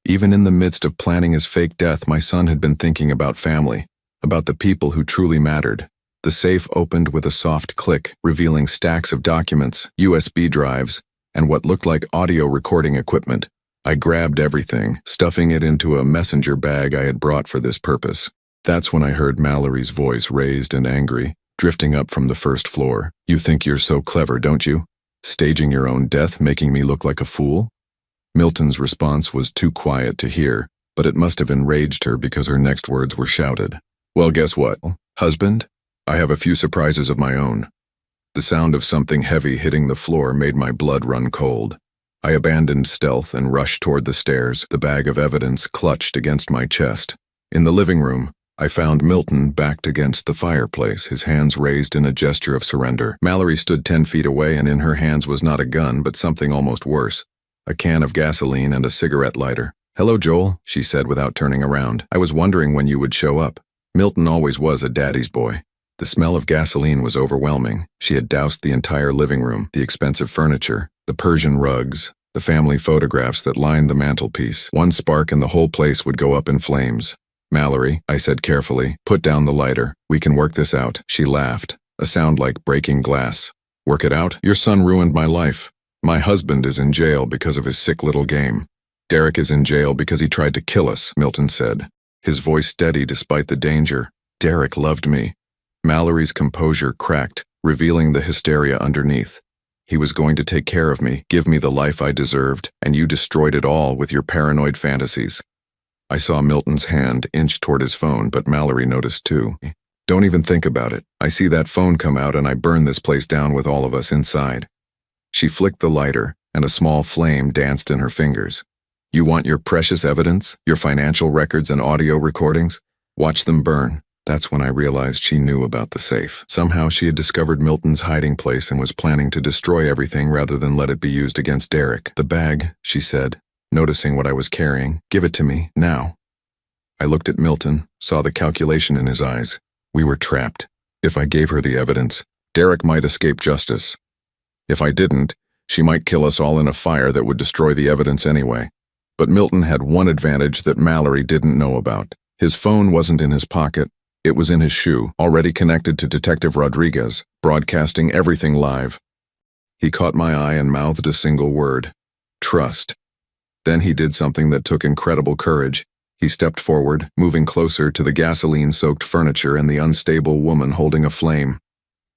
Even in the midst of planning his fake death, my son had been thinking about family, about the people who truly mattered. The safe opened with a soft click, revealing stacks of documents, USB drives, and what looked like audio recording equipment. I grabbed everything, stuffing it into a messenger bag I had brought for this purpose. That's when I heard Mallory's voice, raised and angry, drifting up from the first floor. You think you're so clever, don't you? Staging your own death, making me look like a fool? Milton's response was too quiet to hear, but it must have enraged her because her next words were shouted. Well, guess what, husband? I have a few surprises of my own. The sound of something heavy hitting the floor made my blood run cold. I abandoned stealth and rushed toward the stairs, the bag of evidence clutched against my chest. In the living room, I found Milton backed against the fireplace, his hands raised in a gesture of surrender. Mallory stood 10 feet away, and in her hands was not a gun, but something almost worse. A can of gasoline and a cigarette lighter. Hello, Joel, she said without turning around. I was wondering when you would show up. Milton always was a daddy's boy. The smell of gasoline was overwhelming. She had doused the entire living room, the expensive furniture, the Persian rugs, the family photographs that lined the mantelpiece. One spark and the whole place would go up in flames. Mallory, I said carefully, put down the lighter. We can work this out. She laughed, a sound like breaking glass. Work it out? Your son ruined my life. My husband is in jail because of his sick little game. Derek is in jail because he tried to kill us, Milton said, his voice steady despite the danger. Derek loved me. Mallory's composure cracked, revealing the hysteria underneath. He was going to take care of me, give me the life I deserved, and you destroyed it all with your paranoid fantasies. I saw Milton's hand inch toward his phone, but Mallory noticed too. Don't even think about it. I see that phone come out and I burn this place down with all of us inside. She flicked the lighter, and a small flame danced in her fingers. You want your precious evidence, your financial records and audio recordings? Watch them burn. That's when I realized she knew about the safe. Somehow she had discovered Milton's hiding place and was planning to destroy everything rather than let it be used against Derek. The bag, she said, noticing what I was carrying. Give it to me, now. I looked at Milton, saw the calculation in his eyes. We were trapped. If I gave her the evidence, Derek might escape justice. If I didn't, she might kill us all in a fire that would destroy the evidence anyway. But Milton had one advantage that Mallory didn't know about. His phone wasn't in his pocket. It was in his shoe, already connected to Detective Rodriguez, broadcasting everything live. He caught my eye and mouthed a single word: trust. Then he did something that took incredible courage. He stepped forward, moving closer to the gasoline-soaked furniture and the unstable woman holding a flame.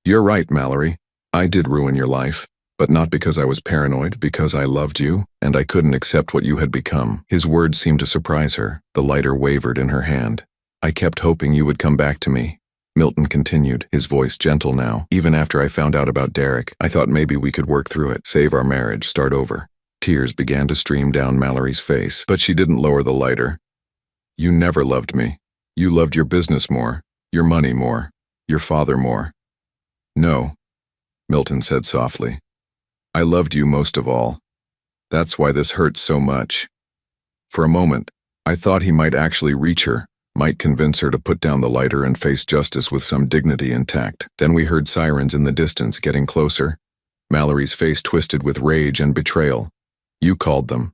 You're right, Mallory. I did ruin your life, but not because I was paranoid, because I loved you, and I couldn't accept what you had become. His words seemed to surprise her. The lighter wavered in her hand. I kept hoping you would come back to me. Milton continued, his voice gentle now. Even after I found out about Derek, I thought maybe we could work through it, save our marriage, start over. Tears began to stream down Mallory's face, but she didn't lower the lighter. You never loved me. You loved your business more, your money more, your father more. No, Milton said softly. I loved you most of all. That's why this hurts so much. For a moment, I thought he might actually reach her, might convince her to put down the lighter and face justice with some dignity intact. Then we heard sirens in the distance, getting closer. Mallory's face twisted with rage and betrayal. You called them.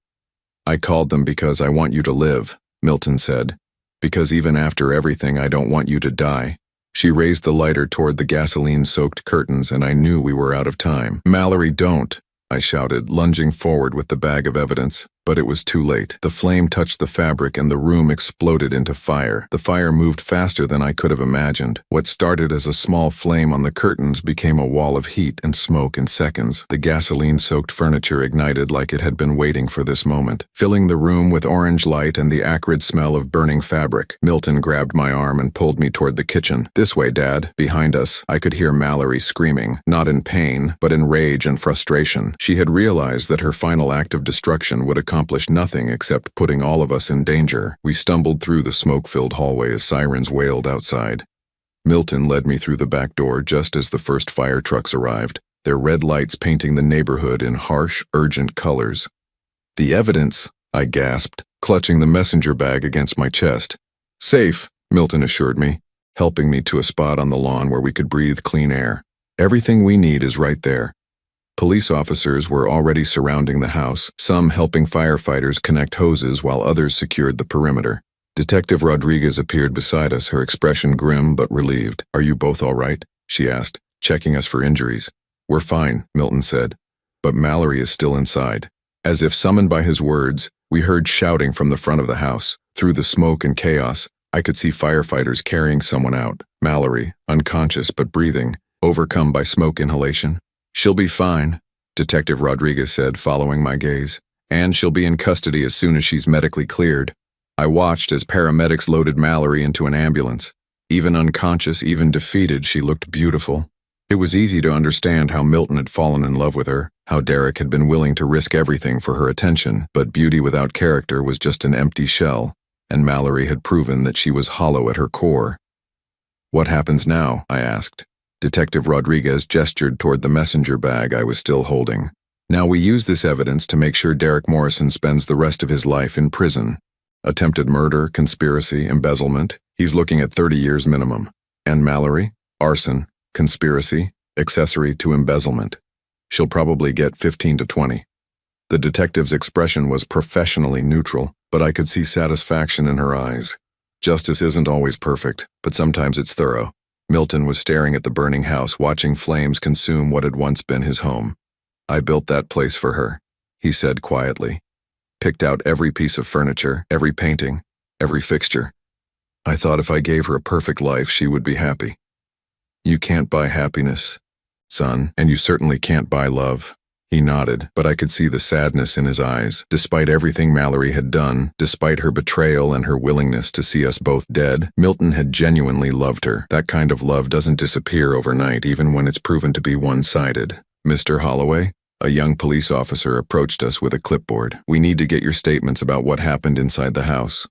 I called them because I want you to live, Milton said. Because even after everything, I don't want you to die. She raised the lighter toward the gasoline-soaked curtains, and I knew we were out of time. Mallory, don't, I shouted, lunging forward with the bag of evidence. But it was too late. The flame touched the fabric and the room exploded into fire. The fire moved faster than I could have imagined. What started as a small flame on the curtains became a wall of heat and smoke in seconds. The gasoline-soaked furniture ignited like it had been waiting for this moment, filling the room with orange light and the acrid smell of burning fabric. Milton grabbed my arm and pulled me toward the kitchen. This way, Dad. Behind us, I could hear Mallory screaming, not in pain, but in rage and frustration. She had realized that her final act of destruction would accomplished nothing except putting all of us in danger. We stumbled through the smoke-filled hallway as sirens wailed outside. Milton led me through the back door just as the first fire trucks arrived, their red lights painting the neighborhood in harsh, urgent colors. The evidence, I gasped, clutching the messenger bag against my chest. Safe, Milton assured me, helping me to a spot on the lawn where we could breathe clean air. Everything we need is right there. Police officers were already surrounding the house, some helping firefighters connect hoses while others secured the perimeter. Detective Rodriguez appeared beside us, her expression grim but relieved. Are you both all right? She asked, checking us for injuries. We're fine, Milton said, but Mallory is still inside. As if summoned by his words, we heard shouting from the front of the house. Through the smoke and chaos, I could see firefighters carrying someone out, Mallory, unconscious but breathing, overcome by smoke inhalation. "She'll be fine," Detective Rodriguez said, following my gaze. "And she'll be in custody as soon as she's medically cleared." I watched as paramedics loaded Mallory into an ambulance. Even unconscious, even defeated, she looked beautiful. It was easy to understand how Milton had fallen in love with her, how Derek had been willing to risk everything for her attention, but beauty without character was just an empty shell, and Mallory had proven that she was hollow at her core. "What happens now?" I asked. Detective Rodriguez gestured toward the messenger bag I was still holding. "Now we use this evidence to make sure Derek Morrison spends the rest of his life in prison. Attempted murder, conspiracy, embezzlement, he's looking at 30 years minimum. And Mallory? Arson, conspiracy, accessory to embezzlement. She'll probably get 15 to 20. The detective's expression was professionally neutral, but I could see satisfaction in her eyes. Justice isn't always perfect, but sometimes it's thorough. Milton was staring at the burning house, watching flames consume what had once been his home. "I built that place for her," he said quietly. "Picked out every piece of furniture, every painting, every fixture. I thought if I gave her a perfect life, she would be happy." "You can't buy happiness, son, and you certainly can't buy love." He nodded, but I could see the sadness in his eyes. Despite everything Mallory had done, despite her betrayal and her willingness to see us both dead, Milton had genuinely loved her. That kind of love doesn't disappear overnight, even when it's proven to be one-sided. "Mr. Holloway?" A young police officer approached us with a clipboard. "We need to get your statements about what happened inside the house."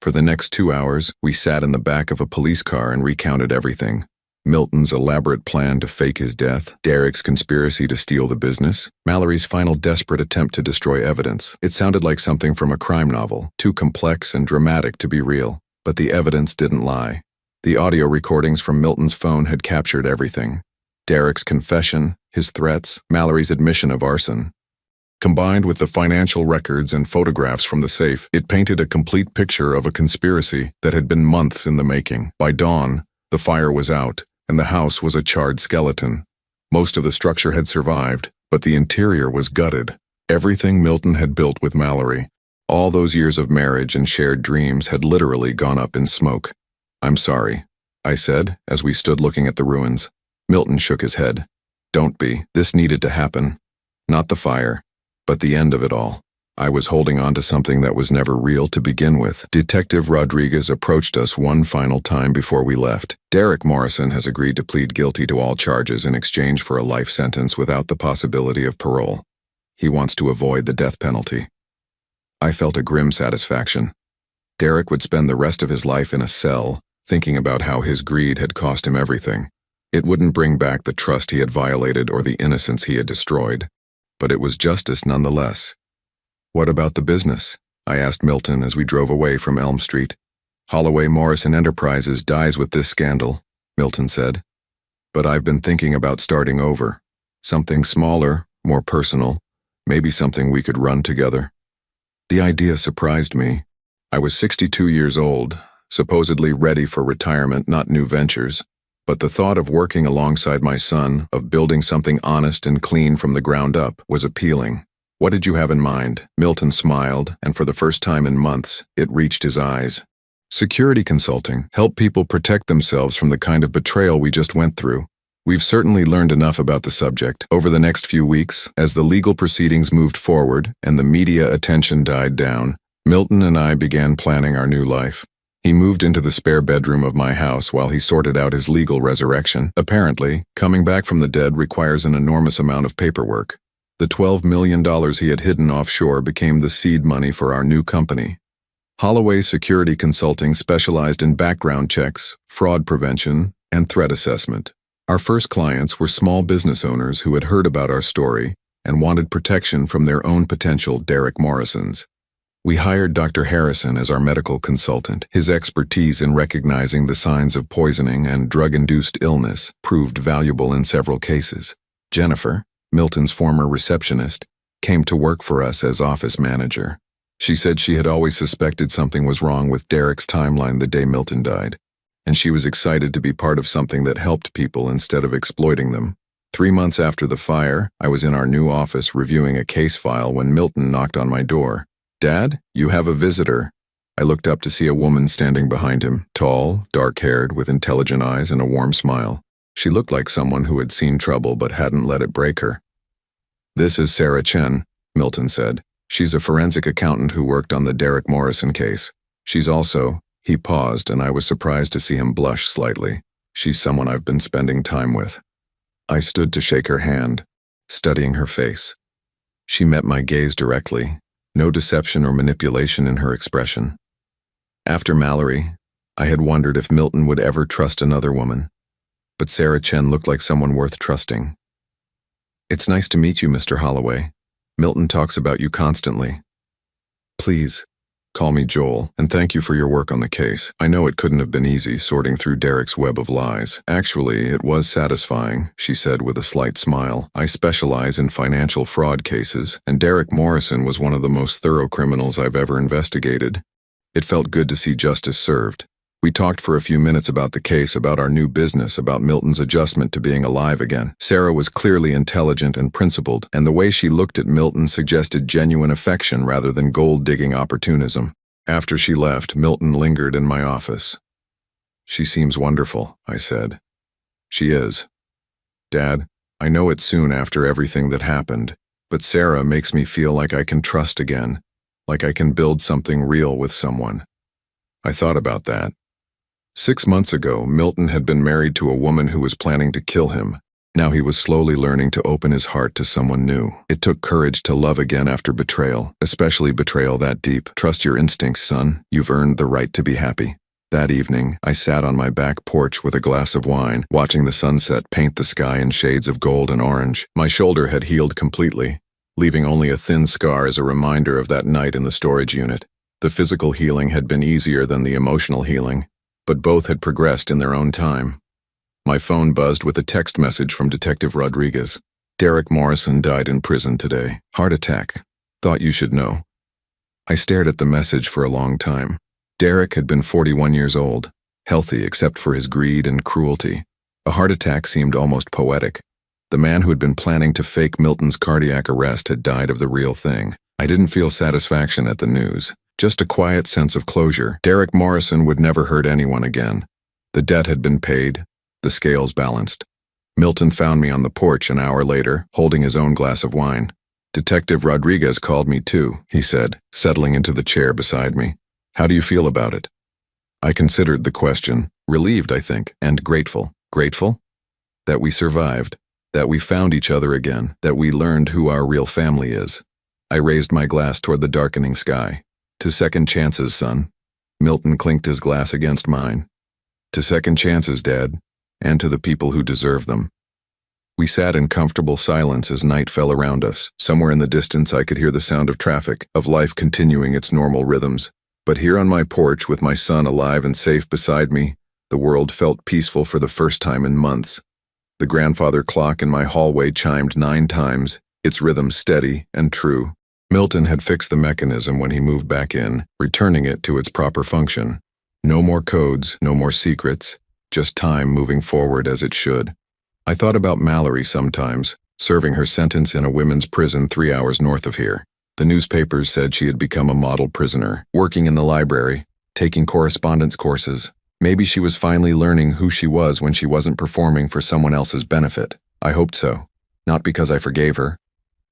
For the next 2 hours, we sat in the back of a police car and recounted everything. Milton's elaborate plan to fake his death, Derek's conspiracy to steal the business, Mallory's final desperate attempt to destroy evidence. It sounded like something from a crime novel, too complex and dramatic to be real. But the evidence didn't lie. The audio recordings from Milton's phone had captured everything. Derek's confession, his threats, Mallory's admission of arson. Combined with the financial records and photographs from the safe, it painted a complete picture of a conspiracy that had been months in the making. By dawn, the fire was out, and the house was a charred skeleton. Most of the structure had survived, but the interior was gutted. Everything Milton had built with Mallory, all those years of marriage and shared dreams, had literally gone up in smoke. "I'm sorry," I said, as we stood looking at the ruins. Milton shook his head. "Don't be. This needed to happen. Not the fire, but the end of it all. I was holding on to something that was never real to begin with." Detective Rodriguez approached us one final time before we left. "Derek Morrison has agreed to plead guilty to all charges in exchange for a life sentence without the possibility of parole. He wants to avoid the death penalty." I felt a grim satisfaction. Derek would spend the rest of his life in a cell, thinking about how his greed had cost him everything. It wouldn't bring back the trust he had violated or the innocence he had destroyed, but it was justice nonetheless. "What about the business?" I asked Milton as we drove away from Elm Street. "Holloway Morrison Enterprises dies with this scandal," Milton said. "But I've been thinking about starting over. Something smaller, more personal, maybe something we could run together." The idea surprised me. I was 62 years old, supposedly ready for retirement, not new ventures. But the thought of working alongside my son, of building something honest and clean from the ground up, was appealing. "What did you have in mind?" Milton smiled, and for the first time in months, it reached his eyes. "Security consulting. Help people protect themselves from the kind of betrayal we just went through. We've certainly learned enough about the subject. Over the next few weeks, as the legal proceedings moved forward and the media attention died down, Milton and I began planning our new life. He moved into the spare bedroom of my house while he sorted out his legal resurrection. Apparently, coming back from the dead requires an enormous amount of paperwork. The $12 million he had hidden offshore became the seed money for our new company. Holloway Security Consulting specialized in background checks, fraud prevention, and threat assessment. Our first clients were small business owners who had heard about our story and wanted protection from their own potential Derek Morrisons. We hired Dr. Harrison as our medical consultant. His expertise in recognizing the signs of poisoning and drug-induced illness proved valuable in several cases. Jennifer, Milton's former receptionist, came to work for us as office manager. She said she had always suspected something was wrong with Derek's timeline the day Milton died, and she was excited to be part of something that helped people instead of exploiting them. 3 months after the fire, I was in our new office reviewing a case file when Milton knocked on my door. "Dad, you have a visitor." I looked up to see a woman standing behind him, tall, dark-haired, with intelligent eyes and a warm smile. She looked like someone who had seen trouble but hadn't let it break her. "This is Sarah Chen," Milton said. "She's a forensic accountant who worked on the Derek Morrison case. She's also—" He paused, and I was surprised to see him blush slightly. "She's someone I've been spending time with." I stood to shake her hand, studying her face. She met my gaze directly, no deception or manipulation in her expression. After Mallory, I had wondered if Milton would ever trust another woman, but Sarah Chen looked like someone worth trusting. "It's nice to meet you, Mr. Holloway. Milton talks about you constantly. Please, call me Joel, and thank you for your work on the case. I know it couldn't have been easy sorting through Derek's web of lies. Actually, it was satisfying," she said with a slight smile. "I specialize in financial fraud cases, and Derek Morrison was one of the most thorough criminals I've ever investigated. It felt good to see justice served." We talked for a few minutes about the case, about our new business, about Milton's adjustment to being alive again. Sarah was clearly intelligent and principled, and the way she looked at Milton suggested genuine affection rather than gold-digging opportunism. After she left, Milton lingered in my office. "She seems wonderful," I said. "She is. Dad, I know it's soon after everything that happened, but Sarah makes me feel like I can trust again, like I can build something real with someone." I thought about that. 6 months ago, Milton had been married to a woman who was planning to kill him. Now he was slowly learning to open his heart to someone new. It took courage to love again after betrayal, especially betrayal that deep. "Trust your instincts, son. You've earned the right to be happy." That evening, I sat on my back porch with a glass of wine, watching the sunset paint the sky in shades of gold and orange. My shoulder had healed completely, leaving only a thin scar as a reminder of that night in the storage unit. The physical healing had been easier than the emotional healing, but both had progressed in their own time. My phone buzzed with a text message from Detective Rodriguez. "Derek Morrison died in prison today. Heart attack. Thought you should know." I stared at the message for a long time. Derek had been 41 years old, healthy except for his greed and cruelty. A heart attack seemed almost poetic. The man who had been planning to fake Milton's cardiac arrest had died of the real thing. I didn't feel satisfaction at the news. Just a quiet sense of closure. Derek Morrison would never hurt anyone again. The debt had been paid, the scales balanced. Milton found me on the porch an hour later, holding his own glass of wine. "Detective Rodriguez called me too," he said, settling into the chair beside me. "How do you feel about it?" I considered the question, relieved, I think, and grateful. Grateful? That we survived, that we found each other again, that we learned who our real family is. I raised my glass toward the darkening sky. "To second chances, son." Milton clinked his glass against mine. "To second chances, Dad, and to the people who deserve them." We sat in comfortable silence as night fell around us. Somewhere in the distance I could hear the sound of traffic, of life continuing its normal rhythms. But here on my porch, with my son alive and safe beside me, the world felt peaceful for the first time in months. The grandfather clock in my hallway chimed 9 times, its rhythm steady and true. Milton had fixed the mechanism when he moved back in, returning it to its proper function. No more codes, no more secrets, just time moving forward as it should. I thought about Mallory sometimes, serving her sentence in a women's prison 3 hours north of here. The newspapers said she had become a model prisoner, working in the library, taking correspondence courses. Maybe she was finally learning who she was when she wasn't performing for someone else's benefit. I hoped so. Not because I forgave her.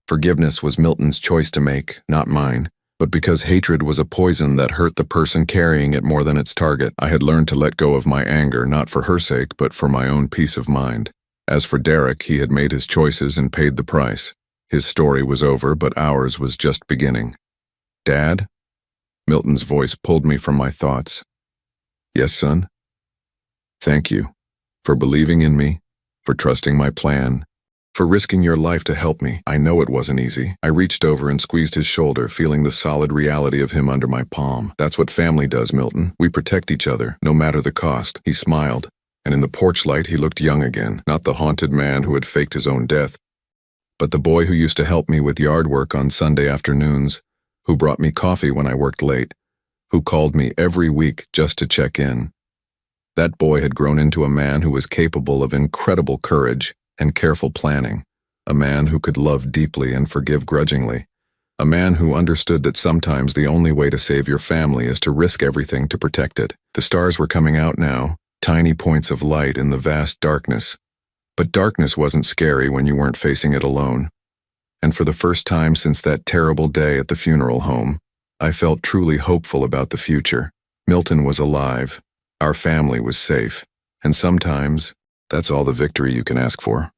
Forgiveness was Milton's choice to make, not mine. But because hatred was a poison that hurt the person carrying it more than its target, I had learned to let go of my anger, not for her sake, but for my own peace of mind. As for Derek, he had made his choices and paid the price. His story was over, but ours was just beginning. "Dad?" Milton's voice pulled me from my thoughts. "Yes, son?" "Thank you for believing in me, for trusting my plan, for risking your life to help me. I know it wasn't easy." I reached over and squeezed his shoulder, feeling the solid reality of him under my palm. "That's what family does, Milton. We protect each other, no matter the cost." He smiled, and in the porch light he looked young again, not the haunted man who had faked his own death, but the boy who used to help me with yard work on Sunday afternoons, who brought me coffee when I worked late, who called me every week just to check in. That boy had grown into a man who was capable of incredible courage and careful planning, a man who could love deeply and forgive grudgingly. A man who understood that sometimes the only way to save your family is to risk everything to protect it. The stars were coming out now, tiny points of light in the vast darkness. But darkness wasn't scary when you weren't facing it alone. And for the first time since that terrible day at the funeral home, I felt truly hopeful about the future. Milton was alive. Our family was safe. And sometimes, that's all the victory you can ask for.